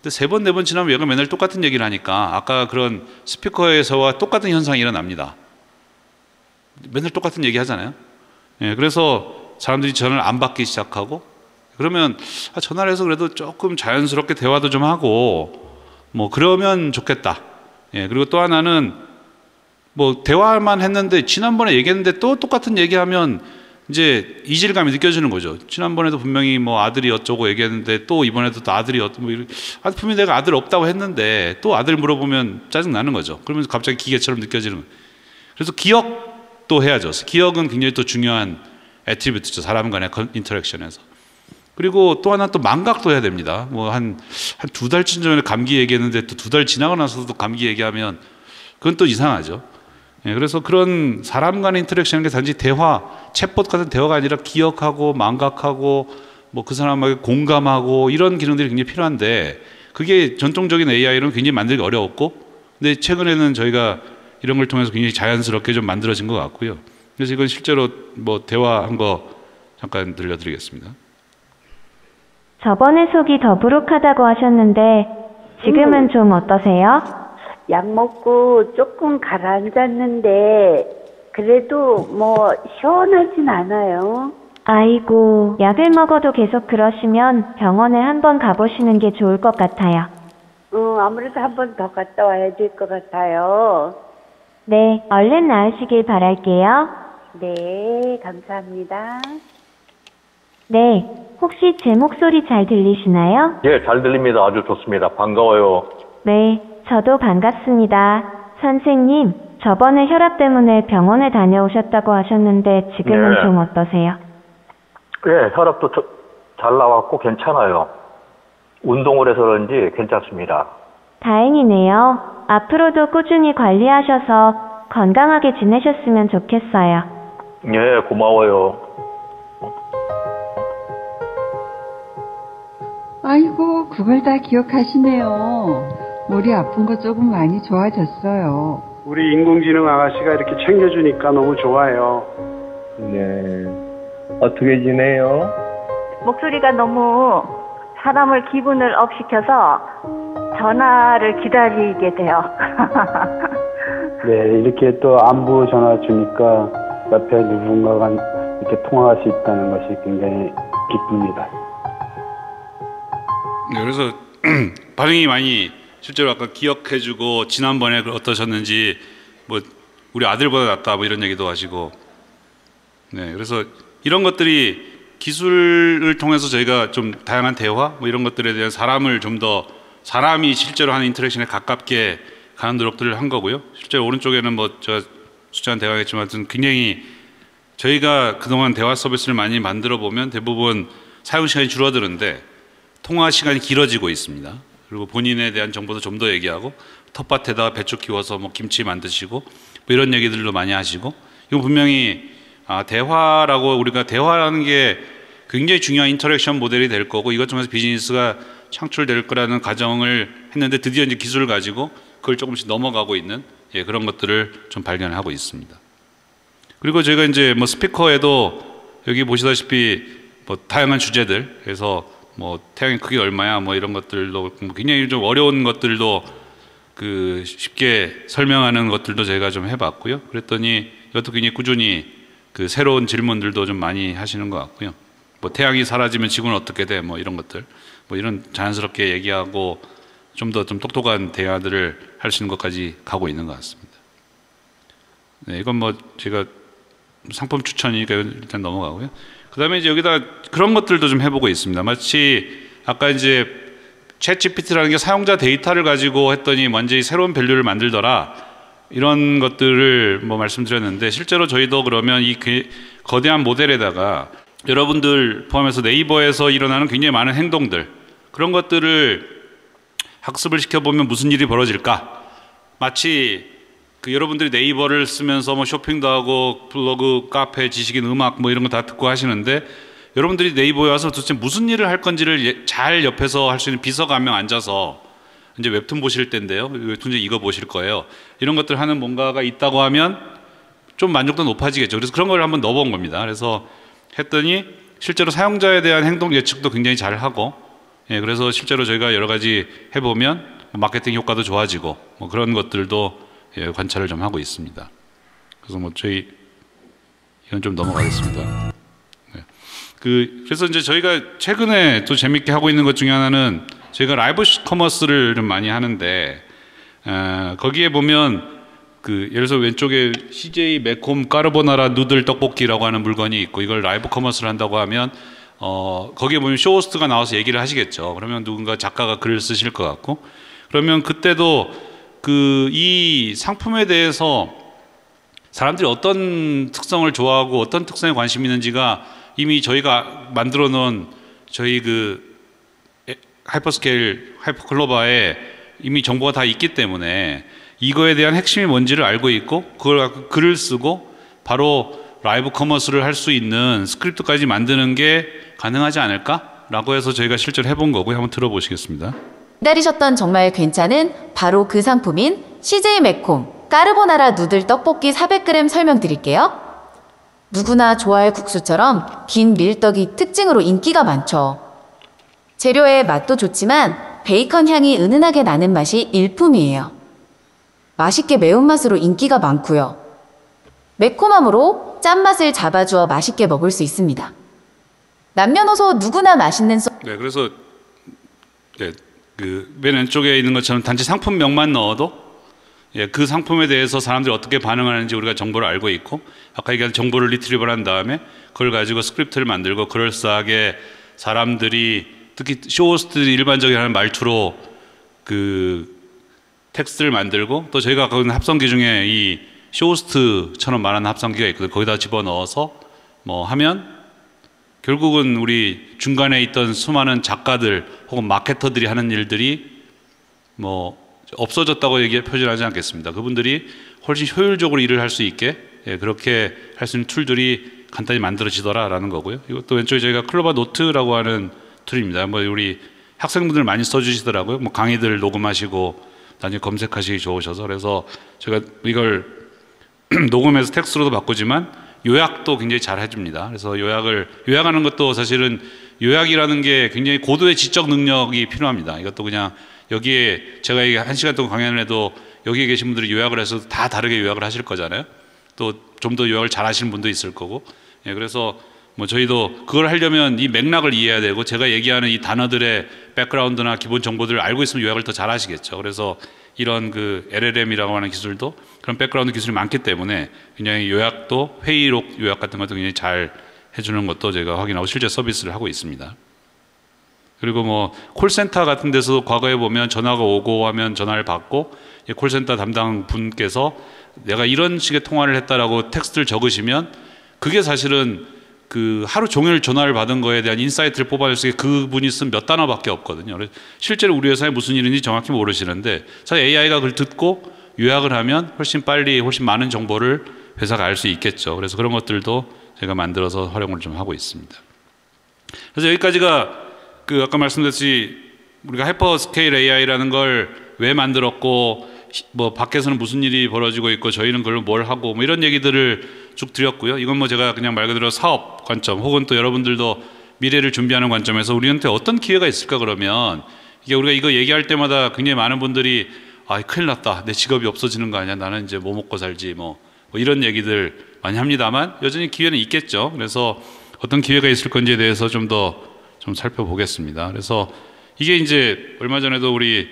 근데 세 번, 네 번 지나면 얘가 맨날 똑같은 얘기를 하니까 아까 그런 스피커에서와 똑같은 현상이 일어납니다. 맨날 똑같은 얘기 하잖아요. 그래서 사람들이 전화를 안 받기 시작하고, 그러면 전화를 해서 그래도 조금 자연스럽게 대화도 좀 하고 뭐 그러면 좋겠다. 그리고 또 하나는 뭐 대화만 했는데 지난번에 얘기했는데 또 똑같은 얘기하면 이제 이질감이 느껴지는 거죠. 지난번에도 분명히 뭐 아들이 어쩌고 얘기했는데 또 이번에도 또 아들이 어쩌고 뭐 분명히 내가 아들 없다고 했는데 또 아들 물어보면 짜증 나는 거죠. 그러면서 갑자기 기계처럼 느껴지는 거예요. 그래서 기억도 해야죠. 기억은 굉장히 또 중요한 애트리뷰트죠. 사람 간의 인터랙션에서. 그리고 또 하나 또 망각도 해야 됩니다. 뭐 한 두 달쯤 전에 감기 얘기했는데 또 두 달 지나고 나서도 감기 얘기하면 그건 또 이상하죠. 그래서 그런 사람 간의 인터랙션은 단지 대화, 챗봇 같은 대화가 아니라 기억하고 망각하고 뭐 그 사람에게 공감하고 이런 기능들이 굉장히 필요한데, 그게 전통적인 AI로는 굉장히 만들기 어려웠고, 근데 최근에는 저희가 이런 걸 통해서 굉장히 자연스럽게 좀 만들어진 것 같고요. 그래서 이건 실제로 뭐 대화한 거 잠깐 들려드리겠습니다. 저번에 속이 더부룩하다고 하셨는데 지금은 좀 어떠세요? 약 먹고 조금 가라앉았는데 그래도 뭐 시원하진 않아요. 아이고, 약을 먹어도 계속 그러시면 병원에 한번 가보시는 게 좋을 것 같아요. 아무래도 한 번 더 갔다 와야 될 것 같아요. 네, 얼른 나으시길 바랄게요. 네, 감사합니다. 네, 혹시 제 목소리 잘 들리시나요? 예, 잘 들립니다. 아주 좋습니다. 반가워요. 네, 저도 반갑습니다. 선생님, 저번에 혈압 때문에 병원에 다녀오셨다고 하셨는데 지금은 네. 좀 어떠세요? 예, 혈압도 잘 나왔고 괜찮아요. 운동을 해서 그런지 괜찮습니다. 다행이네요. 앞으로도 꾸준히 관리하셔서 건강하게 지내셨으면 좋겠어요. 예, 고마워요. 아이고, 그걸 다 기억하시네요. 머리 아픈 거 조금 많이 좋아졌어요. 우리 인공지능 아가씨가 이렇게 챙겨주니까 너무 좋아요. 네. 어떻게 지내요? 목소리가 너무 사람을 기분을 업시켜서 전화를 기다리게 돼요. 네, 이렇게 또 안부 전화 주니까 옆에 누군가가 이렇게 통화할 수 있다는 것이 굉장히 기쁩니다. 네, 그래서 반응이 많이 실제로 아까 기억해주고 지난번에 어떠셨는지 뭐 우리 아들보다 낫다 뭐 이런 얘기도 하시고, 네, 그래서 이런 것들이 기술을 통해서 저희가 좀 다양한 대화 뭐 이런 것들에 대한 사람을 좀 더 사람이 실제로 하는 인터랙션에 가깝게 가는 노력들을 한 거고요. 실제 오른쪽에는 뭐 제가 숫자는 대화하겠지만 굉장히 저희가 그동안 대화 서비스를 많이 만들어 보면 대부분 사용 시간이 줄어드는데 통화 시간이 길어지고 있습니다. 그리고 본인에 대한 정보도 좀 더 얘기하고 텃밭에다가 배추 키워서 뭐 김치 만드시고 뭐 이런 얘기들도 많이 하시고, 이거 분명히 대화라고 우리가 대화라는 게 굉장히 중요한 인터랙션 모델이 될 거고 이것 통해서 비즈니스가 창출될 거라는 가정을 했는데 드디어 이제 기술을 가지고 그걸 조금씩 넘어가고 있는 그런 것들을 좀 발견하고 있습니다. 그리고 저희가 이제 뭐 스피커에도 여기 보시다시피 뭐 다양한 주제들, 그래서 뭐 태양의 크기 얼마야 뭐 이런 것들도 굉장히 좀 어려운 것들도 그 쉽게 설명하는 것들도 제가 좀 해봤고요. 그랬더니 이것도 굉장히 꾸준히 그 새로운 질문들도 좀 많이 하시는 것 같고요. 뭐 태양이 사라지면 지구는 어떻게 돼? 뭐 이런 것들, 뭐 이런 자연스럽게 얘기하고 좀 더 좀 똑똑한 대화들을 할 수 있는 것까지 가고 있는 것 같습니다. 네, 이건 뭐 제가 상품 추천이니까 일단 넘어가고요. 그다음에 이제 여기다 그런 것들도 좀 해보고 있습니다. 마치 아까 이제 챗GPT라는 게 사용자 데이터를 가지고 했더니 완전히 새로운 밸류를 만들더라, 이런 것들을 뭐 말씀드렸는데, 실제로 저희도 그러면 이 거대한 모델에다가 여러분들 포함해서 네이버에서 일어나는 굉장히 많은 행동들, 그런 것들을 학습을 시켜보면 무슨 일이 벌어질까? 마치 그 여러분들이 네이버를 쓰면서 뭐 쇼핑도 하고 블로그, 카페, 지식인, 음악 뭐 이런 거 다 듣고 하시는데, 여러분들이 네이버에 와서 도대체 무슨 일을 할 건지를 잘 옆에서 할 수 있는 비서가 한 명 앉아서 이제 웹툰 보실 때인데요. 웹툰 이거 보실 거예요. 이런 것들 하는 뭔가가 있다고 하면 좀 만족도 높아지겠죠. 그래서 그런 걸 한번 넣어본 겁니다. 그래서 했더니 실제로 사용자에 대한 행동 예측도 굉장히 잘 하고, 그래서 실제로 저희가 여러 가지 해보면 마케팅 효과도 좋아지고 뭐 그런 것들도 관찰을 좀 하고 있습니다. 그래서 뭐 저희 이건 좀 넘어가겠습니다. 그래서 이제 저희가 최근에 또 재밌게 하고 있는 것 중에 하나는 저희가 라이브 커머스를 좀 많이 하는데, 거기에 보면 그 예를 들어서 왼쪽에 CJ 매콤 까르보나라 누들 떡볶이라고 하는 물건이 있고, 이걸 라이브 커머스를 한다고 하면 거기에 보면 쇼호스트가 나와서 얘기를 하시겠죠. 그러면 누군가 작가가 글을 쓰실 것 같고, 그러면 그때도 그 이 상품에 대해서 사람들이 어떤 특성을 좋아하고 어떤 특성에 관심이 있는지가 이미 저희가 만들어 놓은 저희 그 하이퍼스케일 하이퍼클로바에 이미 정보가 다 있기 때문에 이거에 대한 핵심이 뭔지를 알고 있고, 그걸 갖고 글을 쓰고 바로 라이브 커머스를 할 수 있는 스크립트까지 만드는 게 가능하지 않을까라고 해서 저희가 실제로 해본 거고요. 한번 들어보시겠습니다. 기다리셨던 정말 괜찮은 바로 그 상품인 CJ 매콤 까르보나라 누들 떡볶이 400g 설명드릴게요. 누구나 좋아할 국수처럼 긴 밀떡이 특징으로 인기가 많죠. 재료의 맛도 좋지만 베이컨 향이 은은하게 나는 맛이 일품이에요. 맛있게 매운맛으로 인기가 많고요. 매콤함으로 짠맛을 잡아주어 맛있게 먹을 수 있습니다. 남녀노소 누구나 맛있는 네, 그래서 그 맨 왼쪽에 있는 것처럼 단지 상품명만 넣어도 그 상품에 대해서 사람들이 어떻게 반응하는지 우리가 정보를 알고 있고, 아까 얘기한 정보를 리트리버를 한 다음에 그걸 가지고 스크립트를 만들고 그럴싸하게 사람들이 특히 쇼호스트들이 일반적인 하는 말투로 그 텍스트를 만들고, 또 저희가 갖고 있는 합성기 중에 이 쇼호스트처럼 말하는 합성기가 있거든요. 거기다 집어넣어서 뭐 하면 결국은 우리 중간에 있던 수많은 작가들 혹은 마케터들이 하는 일들이 뭐 없어졌다고 표현하지 않겠습니다. 그분들이 훨씬 효율적으로 일을 할 수 있게 그렇게 할 수 있는 툴들이 간단히 만들어지더라라는 거고요. 이것도 왼쪽에 저희가 클로바 노트라고 하는 툴입니다. 뭐 우리 학생분들 많이 써주시더라고요. 뭐 강의들 녹음하시고 나중에 검색하시기 좋으셔서 그래서 제가 이걸 녹음해서 텍스트로도 바꾸지만 요약도 굉장히 잘 해줍니다. 그래서 요약하는 것도 사실은 요약이라는 게 굉장히 고도의 지적 능력이 필요합니다. 이것도 그냥 여기에 제가 이게 1시간 동안 강연을 해도 여기에 계신 분들이 요약을 해서 다 다르게 요약을 하실 거잖아요. 또 좀 더 요약을 잘 하시는 분도 있을 거고. 예, 그래서 뭐 저희도 그걸 하려면 이 맥락을 이해해야 되고 제가 얘기하는 이 단어들의 백그라운드나 기본 정보들을 알고 있으면 요약을 더 잘 하시겠죠. 그래서 이런 그 LLM이라고 하는 기술도 그런 백그라운드 기술이 많기 때문에 굉장히 요약도 회의록 요약 같은 것도 굉장히 잘 해주는 것도 제가 확인하고 실제 서비스를 하고 있습니다. 그리고 뭐 콜센터 같은 데서 과거에 보면 전화가 오고 하면 전화를 받고 콜센터 담당 분께서 내가 이런 식의 통화를 했다라고 텍스트를 적으시면 그게 사실은 그 하루 종일 전화를 받은 거에 대한 인사이트를 뽑아낼 수 있게 그분이 쓴 몇 단어밖에 없거든요. 그래서 실제로 우리 회사에 무슨 일인지 정확히 모르시는데 사실 AI가 그걸 듣고 요약을 하면 훨씬 빨리 훨씬 많은 정보를 회사가 알 수 있겠죠. 그래서 그런 것들도 제가 만들어서 활용을 좀 하고 있습니다. 그래서 여기까지가 그 아까 말씀드렸듯이 우리가 하이퍼스케일 AI라는 걸 왜 만들었고 뭐 밖에서는 무슨 일이 벌어지고 있고 저희는 그걸로 뭘 하고 뭐 이런 얘기들을 쭉 드렸고요. 이건 뭐 제가 그냥 말 그대로 사업 관점 혹은 또 여러분들도 미래를 준비하는 관점에서 우리한테 어떤 기회가 있을까 그러면 이게 우리가 이거 얘기할 때마다 굉장히 많은 분들이 아 큰일 났다 내 직업이 없어지는 거 아니야 나는 이제 뭐 먹고 살지 뭐 이런 얘기들 많이 합니다만 여전히 기회는 있겠죠. 그래서 어떤 기회가 있을 건지에 대해서 좀 더 좀 살펴보겠습니다. 그래서 이게 이제 얼마 전에도 우리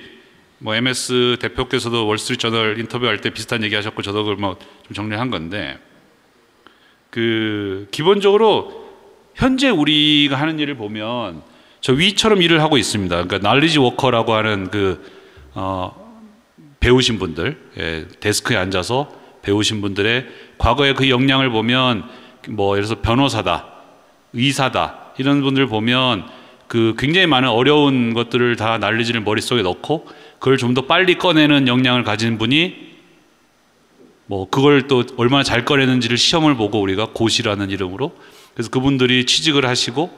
뭐 MS 대표께서도 월스트리트저널 인터뷰할 때 비슷한 얘기 하셨고 저도 그걸 뭐 좀 정리한 건데 그 기본적으로 현재 우리가 하는 일을 보면 저 위처럼 일을 하고 있습니다. 그러니까 날리지 워커라고 하는 그 배우신 분들 데스크에 앉아서 배우신 분들의 과거의 그 역량을 보면 뭐 예를 들어서 변호사다 의사다 이런 분들 보면 그 굉장히 많은 어려운 것들을 다 날리지를 머릿속에 넣고 그걸 좀 더 빨리 꺼내는 역량을 가진 분이 뭐 그걸 또 얼마나 잘 꺼내는지를 시험을 보고 우리가 고시라는 이름으로 그래서 그분들이 취직을 하시고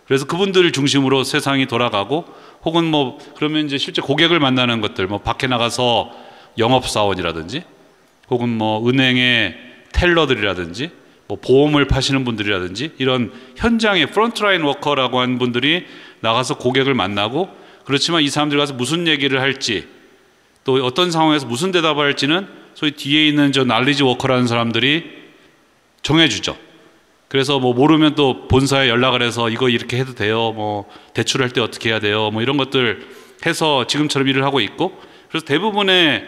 그래서 그분들을 중심으로 세상이 돌아가고 혹은 뭐 그러면 이제 실제 고객을 만나는 것들 뭐 밖에 나가서 영업사원이라든지 혹은 뭐 은행의 텔러들이라든지 뭐 보험을 파시는 분들이라든지 이런 현장의 프론트라인 워커라고 하는 분들이 나가서 고객을 만나고 그렇지만 이 사람들 가서 무슨 얘기를 할지 또 어떤 상황에서 무슨 대답을 할지는 소위 뒤에 있는 저 날리지 워커라는 사람들이 정해주죠. 그래서 뭐 모르면 또 본사에 연락을 해서 이거 이렇게 해도 돼요. 뭐 대출할 때 어떻게 해야 돼요. 뭐 이런 것들 해서 지금처럼 일을 하고 있고 그래서 대부분의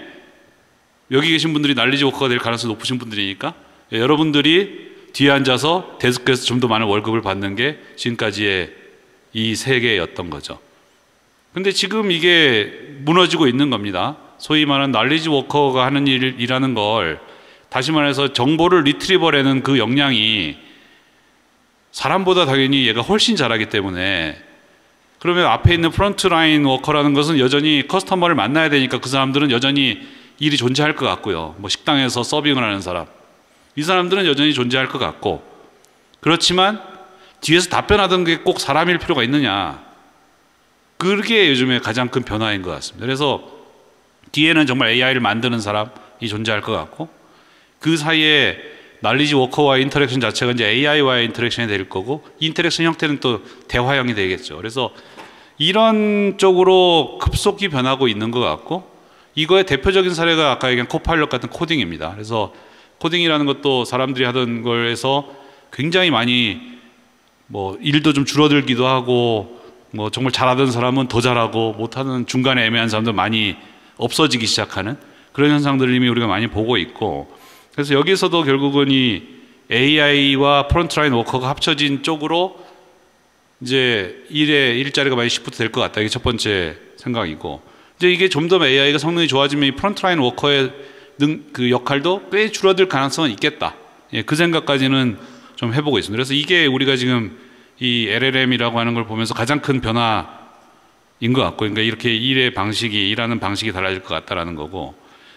여기 계신 분들이 날리지 워커가 될 가능성이 높으신 분들이니까 여러분들이 뒤에 앉아서 데스크에서 좀 더 많은 월급을 받는 게 지금까지의 이 세계였던 거죠. 근데 지금 이게 무너지고 있는 겁니다. 소위 말하는 날리지 워커가 하는 일이라는 걸 다시 말해서 정보를 리트리버라는 그 역량이 사람보다 당연히 얘가 훨씬 잘하기 때문에 그러면 앞에 있는 프론트라인 워커라는 것은 여전히 커스터머를 만나야 되니까 그 사람들은 여전히 일이 존재할 것 같고요. 뭐 식당에서 서빙을 하는 사람 이 사람들은 여전히 존재할 것 같고 그렇지만 뒤에서 답변하던 게 꼭 사람일 필요가 있느냐 그게 요즘에 가장 큰 변화인 것 같습니다. 그래서 뒤에는 정말 AI를 만드는 사람이 존재할 것 같고 그 사이에 날리지 워커와의 인터랙션 자체가 이제 AI와의 인터랙션이 될 거고 이 인터랙션 형태는 또 대화형이 되겠죠. 그래서 이런 쪽으로 급속히 변하고 있는 것 같고 이거의 대표적인 사례가 아까 얘기한 코파일럿 같은 코딩입니다. 그래서 코딩이라는 것도 사람들이 하던 거에서 굉장히 많이 뭐 일도 좀 줄어들기도 하고 뭐 정말 잘하던 사람은 더 잘하고 못하는 중간에 애매한 사람도 많이 없어지기 시작하는 그런 현상들을 이미 우리가 많이 보고 있고 그래서 여기서도 결국은 이 AI와 프론트라인 워커가 합쳐진 쪽으로 이제 일자리가 많이 시프트 될 것 같다. 이게 첫 번째 생각이고 이제 이게 좀 더 AI가 성능이 좋아지면 이 프론트라인 워커의 그 역할도 꽤 줄어들 가능성은 있겠다. 예, 그 생각까지는 좀 해보고 있습니다. 그래서 이게 우리가 지금 이 LLM이라고 하는 걸 보면서 가장 큰 변화인 것 같고, 그러니까 이렇게 일하는 방식이 달라질 것 같다라는 거고.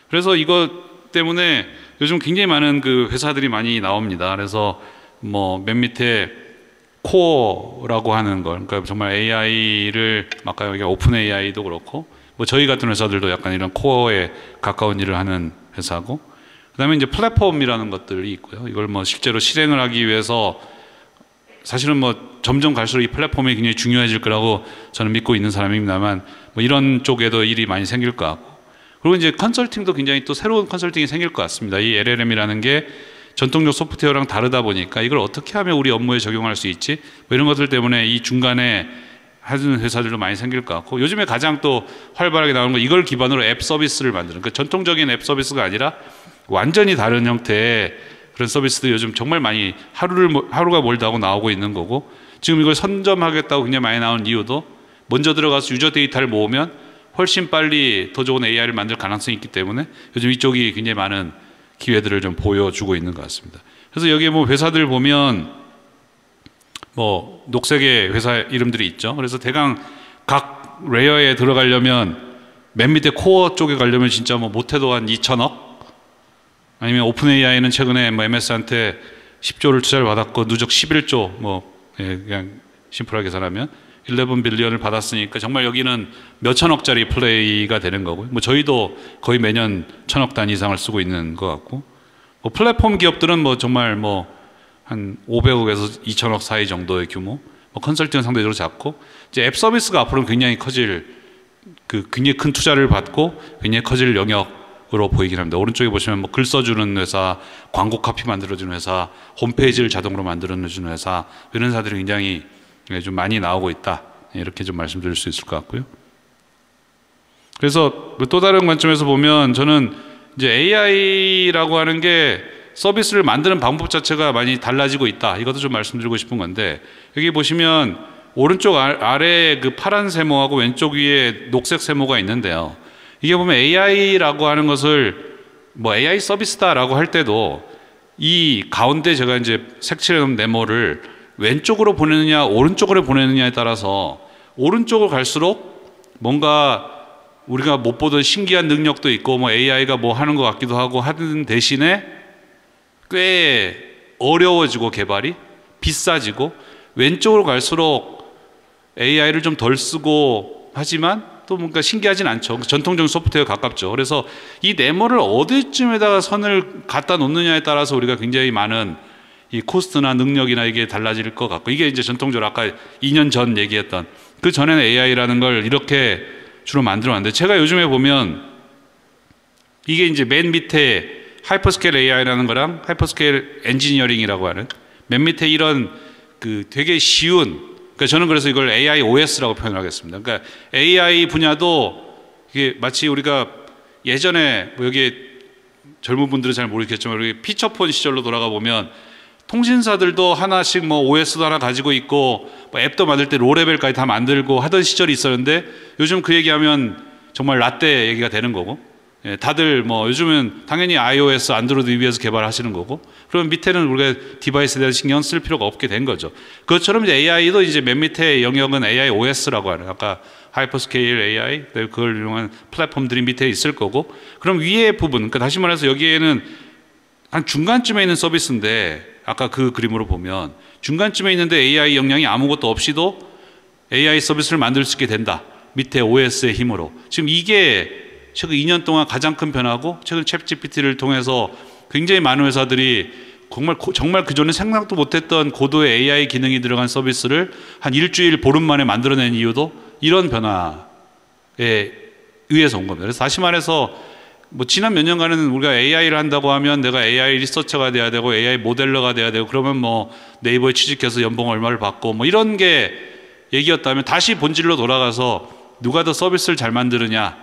그래서 이것 때문에 요즘 굉장히 많은 그 회사들이 많이 나옵니다. 그래서 뭐 맨 밑에 코어라고 하는 걸, 그러니까 정말 AI를 아까 여기 오픈 AI도 그렇고, 뭐 저희 같은 회사들도 약간 이런 코어에 가까운 일을 하는 회사고, 그다음에 이제 플랫폼이라는 것들이 있고요. 이걸 뭐 실제로 실행을 하기 위해서 사실은 뭐 점점 갈수록 이 플랫폼이 굉장히 중요해질 거라고 저는 믿고 있는 사람입니다만, 뭐 이런 쪽에도 일이 많이 생길 것 같고, 그리고 이제 컨설팅도 굉장히 또 새로운 컨설팅이 생길 것 같습니다. 이 LLM이라는 게 전통적 소프트웨어랑 다르다 보니까 이걸 어떻게 하면 우리 업무에 적용할 수 있지? 뭐 이런 것들 때문에 이 중간에 하는 회사들도 많이 생길 것 같고, 요즘에 가장 또 활발하게 나오는 건 이걸 기반으로 앱 서비스를 만드는, 그러니까 전통적인 앱 서비스가 아니라 완전히 다른 형태의 그런 서비스도 요즘 정말 많이 하루가 멀다 하고 나오고 있는 거고, 지금 이걸 선점하겠다고 굉장히 많이 나온 이유도 먼저 들어가서 유저 데이터를 모으면 훨씬 빨리 더 좋은 AI를 만들 가능성이 있기 때문에 요즘 이쪽이 굉장히 많은 기회들을 좀 보여주고 있는 것 같습니다. 그래서 여기에 뭐 회사들 보면 뭐 녹색의 회사 이름들이 있죠. 그래서 대강 각 레이어에 들어가려면 맨 밑에 코어 쪽에 가려면 진짜 뭐 못해도 한 2천억, 아니면 오픈 AI는 최근에 뭐 MS한테 10조를 투자를 받았고 누적 11조, 뭐 그냥 심플하게 계산하면 11 빌리언을 받았으니까 정말 여기는 몇 천억짜리 플레이가 되는 거고요. 뭐 저희도 거의 매년 천억 단위 이상을 쓰고 있는 것 같고, 뭐 플랫폼 기업들은 뭐 정말 뭐 한 500억에서 2천억 사이 정도의 규모, 뭐 컨설팅은 상대적으로 작고, 이제 앱 서비스가 앞으로는 굉장히 굉장히 큰 투자를 받고 굉장히 커질 영역으로 보이긴 합니다. 오른쪽에 보시면 뭐 글 써주는 회사, 광고 카피 만들어주는 회사, 홈페이지를 자동으로 만들어주는 회사, 이런 회사들이 굉장히 좀 많이 나오고 있다, 이렇게 좀 말씀드릴 수 있을 것 같고요. 그래서 또 다른 관점에서 보면 저는 이제 AI라고 하는 게 서비스를 만드는 방법 자체가 많이 달라지고 있다, 이것도 좀 말씀드리고 싶은 건데, 여기 보시면 오른쪽 아래에 그 파란 세모하고 왼쪽 위에 녹색 세모가 있는데요. 이게 보면 AI라고 하는 것을 뭐 AI 서비스다라고 할 때도 이 가운데 제가 이제 색칠해 놓은 네모를 왼쪽으로 보내느냐 오른쪽으로 보내느냐에 따라서 오른쪽으로 갈수록 뭔가 우리가 못 보던 신기한 능력도 있고 뭐 AI가 뭐 하는 것 같기도 하고 하는 대신에 꽤 어려워지고 개발이 비싸지고, 왼쪽으로 갈수록 AI를 좀 덜 쓰고 하지만 또 뭔가 신기하진 않죠. 전통적인 소프트웨어 가깝죠. 그래서 이 네모를 어디쯤에다가 선을 갖다 놓느냐에 따라서 우리가 굉장히 많은 이 코스트나 능력이나 이게 달라질 것 같고, 이게 이제 전통적으로 아까 2년 전 얘기했던 그 전에는 AI라는 걸 이렇게 주로 만들어 왔는데, 제가 요즘에 보면 이게 이제 맨 밑에 하이퍼스케일 AI라는 거랑 하이퍼스케일 엔지니어링이라고 하는 맨 밑에 이런 그 되게 쉬운, 그러니까 저는 그래서 이걸 AI OS라고 표현하겠습니다. 그러니까 AI 분야도 이게 마치 우리가 예전에 뭐 여기 젊은 분들은 잘 모르겠지만 우리 피처폰 시절로 돌아가 보면 통신사들도 하나씩 뭐 OS도 하나 가지고 있고 뭐 앱도 만들 때 로레벨까지 다 만들고 하던 시절이 있었는데, 요즘 그 얘기하면 정말 라떼 얘기가 되는 거고, 예, 다들 뭐 요즘은 당연히 iOS, 안드로이드 위에서 개발하시는 거고, 그럼 밑에는 우리가 디바이스에 대한 신경 쓸 필요가 없게 된 거죠. 그것처럼 이제 AI도 이제 맨 밑에 영역은 AI OS라고 하는, 아까 하이퍼스케일 AI, 그걸 이용한 플랫폼들이 밑에 있을 거고, 그럼 위에 부분, 그러니까 다시 말해서 여기에는 한 중간쯤에 있는 서비스인데, 아까 그 그림으로 보면 중간쯤에 있는데 AI 역량이 아무것도 없이도 AI 서비스를 만들 수 있게 된다, 밑에 OS의 힘으로. 지금 이게 최근 2년 동안 가장 큰 변화고, 최근 챗GPT를 통해서 굉장히 많은 회사들이 정말 그전에 생각도 못했던 고도의 AI 기능이 들어간 서비스를 한 일주일 보름 만에 만들어낸 이유도 이런 변화에 의해서 온 겁니다. 그래서 다시 말해서 뭐 지난 몇 년간은 우리가 AI를 한다고 하면 내가 AI 리서처가 돼야 되고 AI 모델러가 돼야 되고, 그러면 뭐 네이버에 취직해서 연봉 얼마를 받고 뭐 이런 게 얘기였다면, 다시 본질로 돌아가서 누가 더 서비스를 잘 만드느냐,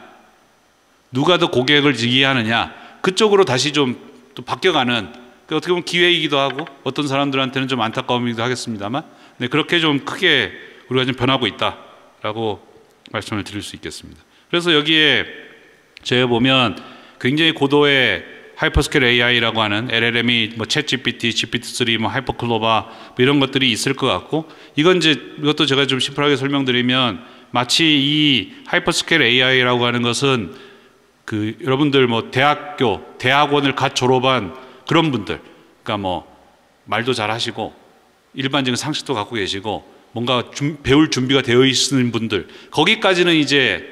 누가 더 고객을 이해하느냐, 그쪽으로 다시 좀 또 바뀌어가는, 어떻게 보면 기회이기도 하고 어떤 사람들한테는 좀 안타까움이기도 하겠습니다만, 네, 그렇게 좀 크게 우리가 좀 변하고 있다라고 말씀을 드릴 수 있겠습니다. 그래서 여기에 제가 보면 굉장히 고도의 하이퍼스케일 AI라고 하는 LLM이 뭐 챗GPT, GPT-3, 뭐 하이퍼클로바 뭐 이런 것들이 있을 것 같고 이것도 제가 좀 심플하게 설명드리면 마치 이 하이퍼스케일 AI라고 하는 것은 그 여러분들 뭐 대학원을 갓 졸업한 그런 분들, 그러니까 뭐 말도 잘 하시고 일반적인 상식도 갖고 계시고 뭔가 배울 준비가 되어 있는 분들, 거기까지는 이제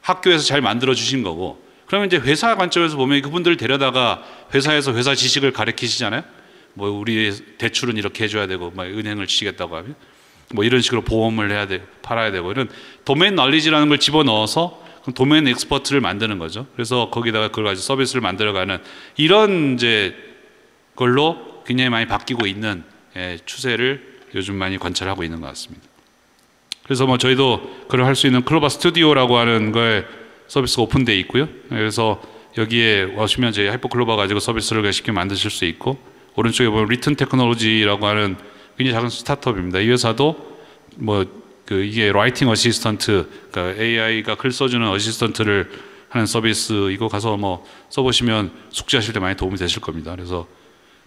학교에서 잘 만들어 주신 거고, 그러면 이제 회사 관점에서 보면 그분들을 데려다가 회사에서 회사 지식을 가르치시잖아요. 뭐 우리 대출은 이렇게 해줘야 되고, 막 은행을 치겠다고 하면 뭐 이런 식으로 보험을 해야 돼, 팔아야 되고, 이런 도메인 널리지라는 걸 집어넣어서 도메인 엑스퍼트를 만드는 거죠. 그래서 거기다가 그걸 가지고 서비스를 만들어가는 이런 이제 걸로 굉장히 많이 바뀌고 있는 추세를 요즘 많이 관찰하고 있는 것 같습니다. 그래서 뭐 저희도 그걸 할 수 있는 클로바 스튜디오라고 하는 거에 서비스가 오픈되어 있고요. 그래서 여기에 오시면 저희 하이퍼클로바 가지고 서비스를 쉽게 만드실 수 있고, 오른쪽에 보면 리튼 테크놀로지라고 하는 굉장히 작은 스타트업입니다. 이 회사도 뭐 이게 라이팅 어시스턴트, 그러니까 AI가 글 써주는 어시스턴트를 하는 서비스, 이거 가서 뭐 써보시면 숙제하실 때 많이 도움이 되실 겁니다. 그래서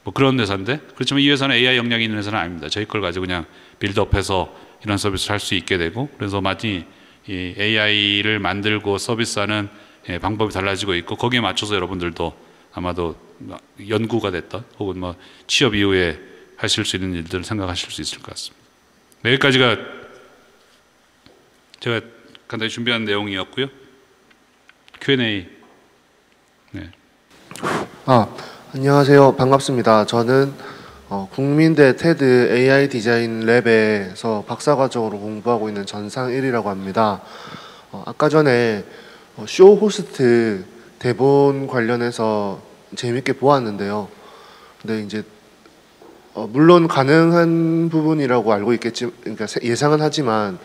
뭐 그런 회사인데, 그렇지만 이 회사는 AI 역량이 있는 회사는 아닙니다. 저희 걸 가지고 그냥 빌드업해서 이런 서비스를 할 수 있게 되고, 그래서 많이 이 AI를 만들고 서비스하는 방법이 달라지고 있고, 거기에 맞춰서 여러분들도 아마도 연구가 됐던 혹은 뭐 취업 이후에 하실 수 있는 일들을 생각하실 수 있을 것 같습니다. 여기까지가 제가 간단히 준비한 내용이었고요. Q&A. 네. 안녕하세요. 반갑습니다. 저는 국민대 테드 AI 디자인 랩에서 박사과정으로 공부하고 있는 전상일이라고 합니다. 아까 전에 쇼 호스트 대본 관련해서 재밌게 보았는데요. 근데 이제 물론 가능한 부분이라고 알고 있겠지, 그러니까 예상은 하지만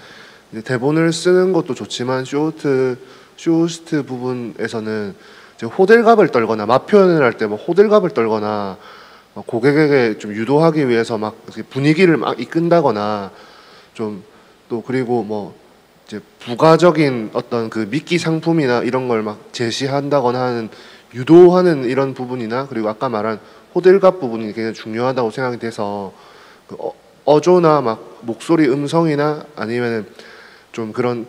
대본을 쓰는 것도 좋지만 쇼 호스트 부분에서는 이제 호들갑을 떨거나 맛 표현을 할 때 뭐 호들갑을 떨거나 고객에게 좀 유도하기 위해서 막 분위기를 막 이끈다거나 좀 또 그리고 뭐 이제 부가적인 어떤 그 미끼 상품이나 이런 걸 막 제시한다거나 하는 유도하는 이런 부분이나, 그리고 아까 말한 호들갑 부분이 굉장히 중요하다고 생각이 돼서 그 어조나 막 목소리 음성이나 아니면은 좀 그런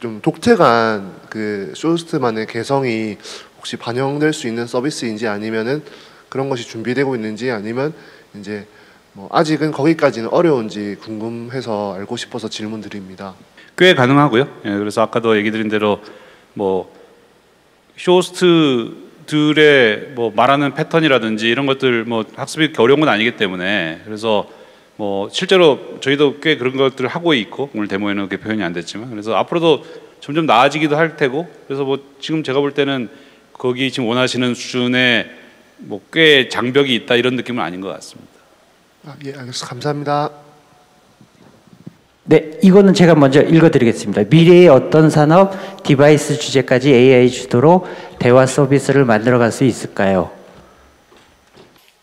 좀 독특한 그 쇼호스트만의 개성이 혹시 반영될 수 있는 서비스인지, 아니면은 그런 것이 준비되고 있는지, 아니면 이제 뭐 아직은 거기까지는 어려운지 궁금해서 알고 싶어서 질문드립니다. 꽤 가능하고요. 그래서 아까도 얘기 드린 대로 뭐 쇼호스트들의 뭐 말하는 패턴이라든지 이런 것들 뭐 학습이 어려운 건 아니기 때문에, 그래서 뭐 실제로 저희도 꽤 그런 것들을 하고 있고, 오늘 데모에는 그렇게 표현이 안 됐지만, 그래서 앞으로도 점점 나아지기도 할 테고, 그래서 뭐 지금 제가 볼 때는 거기 지금 원하시는 수준의 뭐 꽤 장벽이 있다 이런 느낌은 아닌 것 같습니다. 예, 알겠습니다. 감사합니다. 네, 이거는 제가 먼저 읽어드리겠습니다. 미래의 어떤 산업, 디바이스 주제까지 AI 주도로 대화 서비스를 만들어갈 수 있을까요?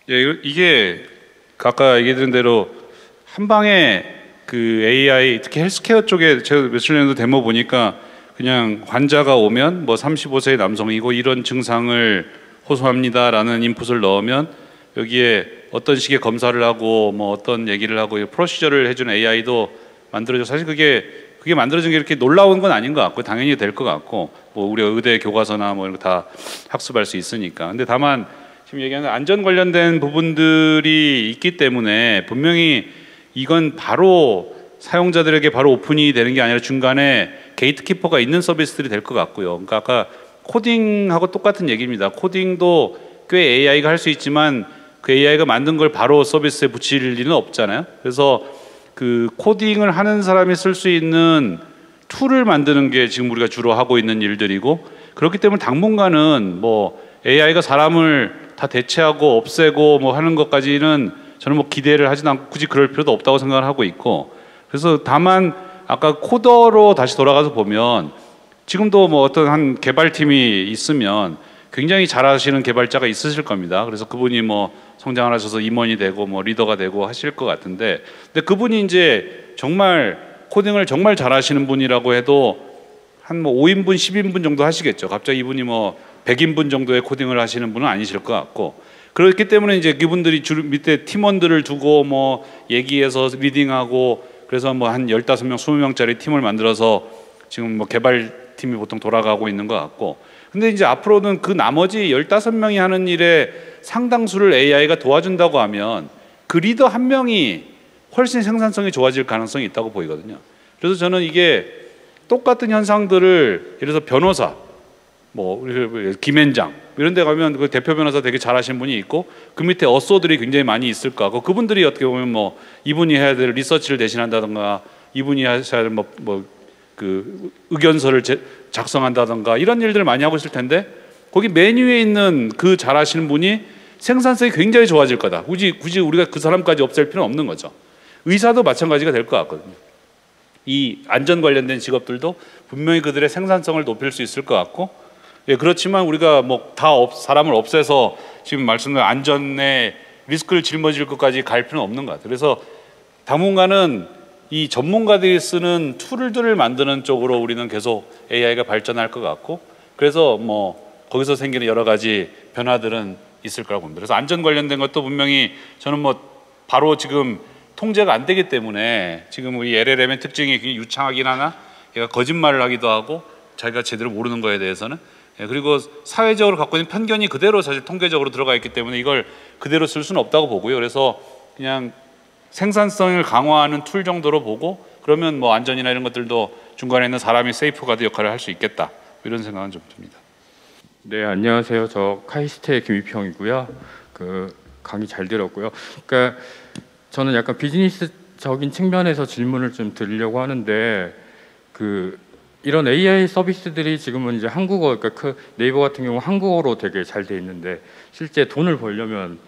예, 이게 아까 얘기드린 대로 한 방에 그 AI, 특히 헬스케어 쪽에 제가 며칠 전에도 데모 보니까 그냥 환자가 오면 뭐 35세의 남성이고 이런 증상을 호소합니다라는 인풋을 넣으면 여기에 어떤 식의 검사를 하고 뭐 어떤 얘기를 하고 프로시저를 해주는 AI도 만들어져. 사실 그게 만들어진 게 이렇게 놀라운 건 아닌 것 같고 당연히 될 것 같고, 뭐 우리 의대 교과서나 뭐 이런 거 다 학습할 수 있으니까. 근데 다만 지금 얘기하는 안전 관련된 부분들이 있기 때문에 분명히 이건 바로 사용자들에게 바로 오픈이 되는 게 아니라 중간에 게이트키퍼가 있는 서비스들이 될 것 같고요. 그러니까 아까 코딩하고 똑같은 얘기입니다. 코딩도 꽤 AI가 할 수 있지만 그 AI가 만든 걸 바로 서비스에 붙일 리는 없잖아요. 그래서 그 코딩을 하는 사람이 쓸 수 있는 툴을 만드는 게 지금 우리가 주로 하고 있는 일들이고, 그렇기 때문에 당분간은 뭐 AI가 사람을 다 대체하고 없애고 뭐 하는 것까지는 저는 뭐 기대를 하진 않고 굳이 그럴 필요도 없다고 생각을 하고 있고, 그래서 다만 아까 코더로 다시 돌아가서 보면 지금도 뭐 어떤 한 개발팀이 있으면 굉장히 잘하시는 개발자가 있으실 겁니다. 그래서 그분이 뭐 성장을 하셔서 임원이 되고 뭐 리더가 되고 하실 것 같은데, 근데 그분이 이제 정말 코딩을 정말 잘하시는 분이라고 해도 한 뭐 5인분, 10인분 정도 하시겠죠. 갑자기 이분이 뭐 100인분 정도의 코딩을 하시는 분은 아니실 것 같고, 그렇기 때문에 이제 이분들이 주로 밑에 팀원들을 두고 뭐 얘기해서 리딩하고, 그래서 뭐 한 15명, 20명짜리 팀을 만들어서 지금 뭐 개발팀이 보통 돌아가고 있는 것 같고, 근데 이제 앞으로는 그 나머지 15명이 하는 일의 상당수를 AI가 도와준다고 하면 그 리더 한 명이 훨씬 생산성이 좋아질 가능성이 있다고 보이거든요. 그래서 저는 이게 똑같은 현상들을, 예를 들어서 변호사, 뭐 김앤장 이런 데 가면 그 대표 변호사 되게 잘하신 분이 있고, 그 밑에 어쏘들이 굉장히 많이 있을 거 같고, 그분들이 어떻게 보면 뭐 이분이 해야 될 리서치를 대신한다든가, 이분이 하셔야 될 그 의견서를 작성한다든가, 이런 일들을 많이 하고 있을 텐데, 거기 메뉴에 있는 그 잘하시는 분이 생산성이 굉장히 좋아질 거다. 굳이 우리가 그 사람까지 없앨 필요는 없는 거죠. 의사도 마찬가지가 될 것 같거든요. 이 안전 관련된 직업들도 분명히 그들의 생산성을 높일 수 있을 것 같고, 예, 그렇지만 우리가 뭐 다 사람을 없애서 지금 말씀드린 안전에 리스크를 짊어질 것까지 갈 필요는 없는 것 같아요. 그래서 당분간은 이 전문가들이 쓰는 툴들을 만드는 쪽으로 우리는 계속 AI가 발전할 것 같고, 그래서 뭐 거기서 생기는 여러 가지 변화들은 있을 거라고 봅니다. 그래서 안전 관련된 것도 분명히 저는 뭐 바로 지금 통제가 안 되기 때문에, 지금 우리 LLM의 특징이 굉장히 유창하긴 하나 얘가 거짓말을 하기도 하고 자기가 제대로 모르는 거에 대해서는, 예, 그리고 사회적으로 갖고 있는 편견이 그대로 사실 통계적으로 들어가 있기 때문에 이걸 그대로 쓸 수는 없다고 보고요. 그래서 그냥 생산성을 강화하는 툴 정도로 보고, 그러면 뭐 안전이나 이런 것들도 중간에 있는 사람이 세이프가드 역할을 할 수 있겠다, 이런 생각은 좀 듭니다. 네, 안녕하세요. 저 카이스트의 김희평이고요. 그 강의 잘 들었고요. 그러니까 저는 약간 비즈니스적인 측면에서 질문을 좀 드리려고 하는데, 그 이런 AI 서비스들이 지금은 이제 한국어, 그러니까 그 네이버 같은 경우 한국어로 되게 잘 돼 있는데, 실제 돈을 벌려면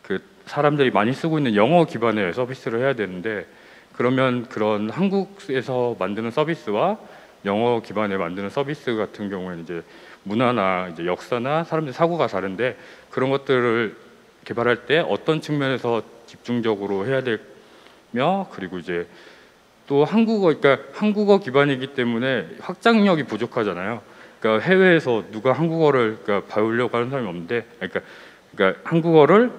그 사람들이 많이 쓰고 있는 영어 기반의 서비스를 해야 되는데, 그러면 그런 한국에서 만드는 서비스와 영어 기반에 만드는 서비스 같은 경우에는 이제 문화나 이제 역사나 사람들 사고가 다른데, 그런 것들을 개발할 때 어떤 측면에서 집중적으로 해야 되며, 그리고 이제 또 그러니까 한국어 기반이기 때문에 확장력이 부족하잖아요. 그러니까 해외에서 누가 한국어를 배우려고 하는 사람이 없는데, 그러니까 한국어를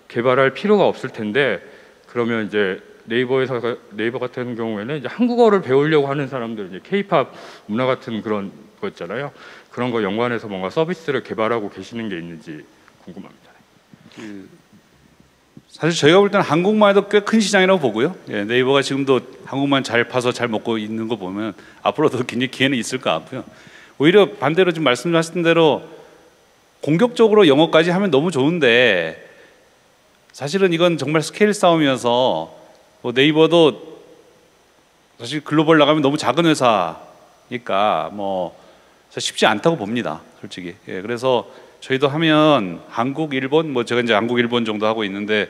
개발할 필요가 없을 텐데, 그러면 이제 네이버 같은 경우에는 이제 한국어를 배우려고 하는 사람들, 이제 K-팝 문화 같은 그런 거 있잖아요. 그런 거 연관해서 뭔가 서비스를 개발하고 계시는 게 있는지 궁금합니다. 사실 저희가 볼 때는 한국말도 꽤 큰 시장이라고 보고요. 예, 네이버가 지금도 한국말 잘 파서 잘 먹고 있는 거 보면 앞으로도 굉장히 기회는 있을 것 같고요. 오히려 반대로 지금 말씀하신 대로 공격적으로 영어까지 하면 너무 좋은데, 사실은 이건 정말 스케일 싸움이어서, 뭐 네이버도 사실 글로벌 나가면 너무 작은 회사니까 뭐 쉽지 않다고 봅니다, 솔직히. 예, 그래서 저희도 하면 한국, 일본, 뭐 제가 이제 한국, 일본 정도 하고 있는데,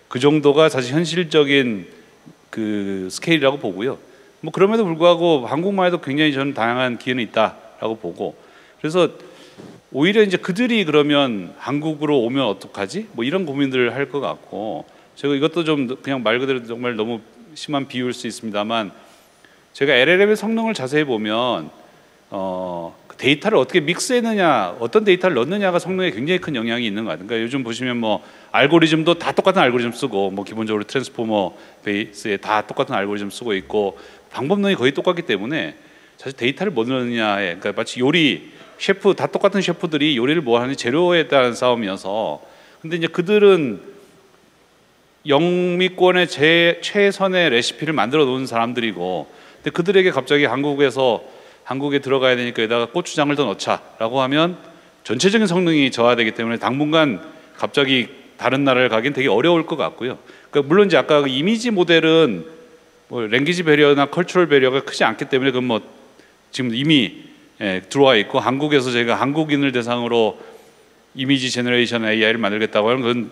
그 정도가 사실 현실적인 그 스케일이라고 보고요. 뭐 그럼에도 불구하고 한국말에도 굉장히 저는 다양한 기회는 있다라고 보고, 그래서 오히려 이제 그들이 그러면 한국으로 오면 어떡하지? 뭐 이런 고민들을 할 것 같고, 제가 이것도 좀 그냥 말 그대로 정말 너무 심한 비유일 수 있습니다만, 제가 LLM의 성능을 자세히 보면 데이터를 어떻게 믹스했느냐, 어떤 데이터를 넣느냐가 성능에 굉장히 큰 영향이 있는 것 같아요. 그러니까 요즘 보시면 뭐 알고리즘도 다 똑같은 알고리즘 쓰고, 뭐 기본적으로 트랜스포머 베이스에 다 똑같은 알고리즘 쓰고 있고, 방법론이 거의 똑같기 때문에 사실 데이터를 뭐 넣느냐에, 그러니까 마치 요리 셰프, 다 똑같은 셰프들이 요리를 뭐 하는지 재료에 따른 싸움이어서, 근데 이제 그들은 영미권의 최선의 레시피를 만들어 놓은 사람들이고, 근데 그들에게 갑자기 한국에 들어가야 되니까 여기다가 고추장을 더 넣자라고 하면 전체적인 성능이 저하되기 때문에 당분간 갑자기 다른 나라를 가긴 되게 어려울 것 같고요. 그러니까 물론 이제 아까 그 이미지 모델은 뭐 랭귀지 배리어나 컬처럴 배리어가 크지 않기 때문에 그건 뭐 지금 이미 들어와 있고, 한국에서 제가 한국인을 대상으로 이미지 제너레이션 AI를 만들겠다고 하면 그건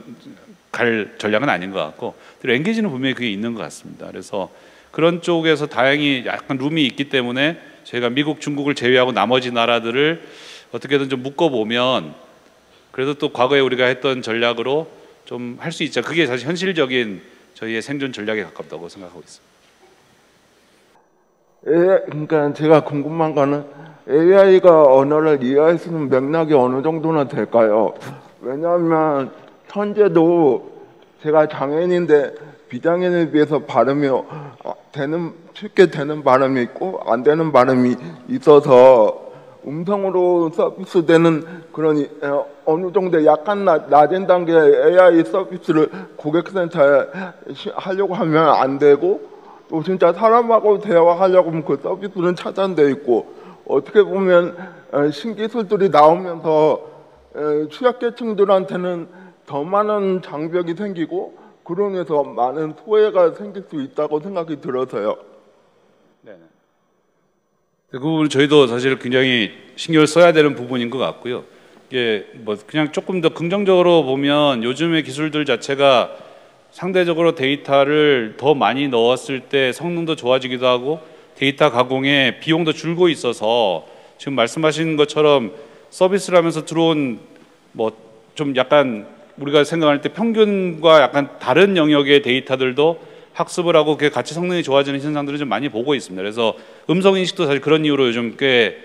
갈 전략은 아닌 것 같고, 랭귀지는 분명히 그게 있는 것 같습니다. 그래서 그런 쪽에서 다행히 약간 룸이 있기 때문에 저희가 미국, 중국을 제외하고 나머지 나라들을 어떻게든 좀 묶어보면 그래도 또 과거에 우리가 했던 전략으로 좀 할 수 있죠. 그게 사실 현실적인 저희의 생존 전략에 가깝다고 생각하고 있습니다. 그러니까 제가 궁금한 거는 AI가 언어를 이해할 수 있는 맥락이 어느 정도나 될까요? 왜냐하면 현재도 제가 장애인인데 비장애인에 비해서 발음이 쉽게 되는 발음이 있고 안 되는 발음이 있어서 음성으로 서비스되는 그런 어느 정도 약간 낮은 단계의 AI 서비스를 고객센터에 하려고 하면 안 되고 또 진짜 사람하고 대화하려고 하면 그 서비스는 차단돼 있고 어떻게 보면 신기술들이 나오면서 취약계층들한테는 더 많은 장벽이 생기고 그러면서 많은 소외가 생길 수 있다고 생각이 들어서요. 그 부분은 저희도 사실 굉장히 신경을 써야 되는 부분인 것 같고요. 이게 뭐 그냥 조금 더 긍정적으로 보면 요즘의 기술들 자체가 상대적으로 데이터를 더 많이 넣었을 때 성능도 좋아지기도 하고 데이터 가공에 비용도 줄고 있어서 지금 말씀하신 것처럼 서비스를 하면서 들어온 뭐 좀 약간 우리가 생각할 때 평균과 약간 다른 영역의 데이터들도 학습을 하고 그게 같이 성능이 좋아지는 현상들을 좀 많이 보고 있습니다. 그래서 음성 인식도 사실 그런 이유로 요즘 꽤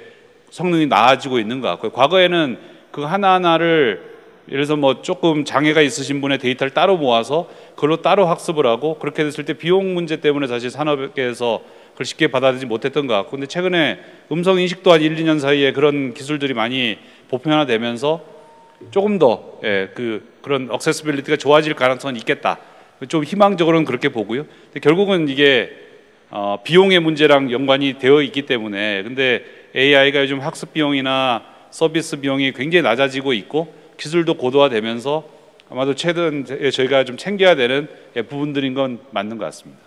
성능이 나아지고 있는 것 같고요. 과거에는 그 하나하나를 예를 들어서 뭐 조금 장애가 있으신 분의 데이터를 따로 모아서 그걸로 따로 학습을 하고 그렇게 됐을 때 비용 문제 때문에 사실 산업계에서 그걸 쉽게 받아들이지 못했던 것 같고 근데 최근에 음성 인식도 한 1, 2년 사이에 그런 기술들이 많이 보편화되면서 조금 더 그런 액세시빌리티가 좋아질 가능성은 있겠다. 좀 희망적으로는 그렇게 보고요. 근데 결국은 이게 비용의 문제랑 연관이 되어 있기 때문에 근데 AI가 요즘 학습 비용이나 서비스 비용이 굉장히 낮아지고 있고 기술도 고도화되면서 아마도 최근 저희가 좀 챙겨야 되는 부분들인 건 맞는 것 같습니다.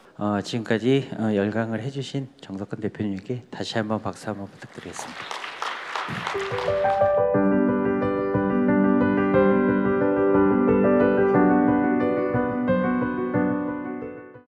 지금까지 열강을 해주신 정석근 대표님께 다시 한번 박수 한번 부탁드리겠습니다.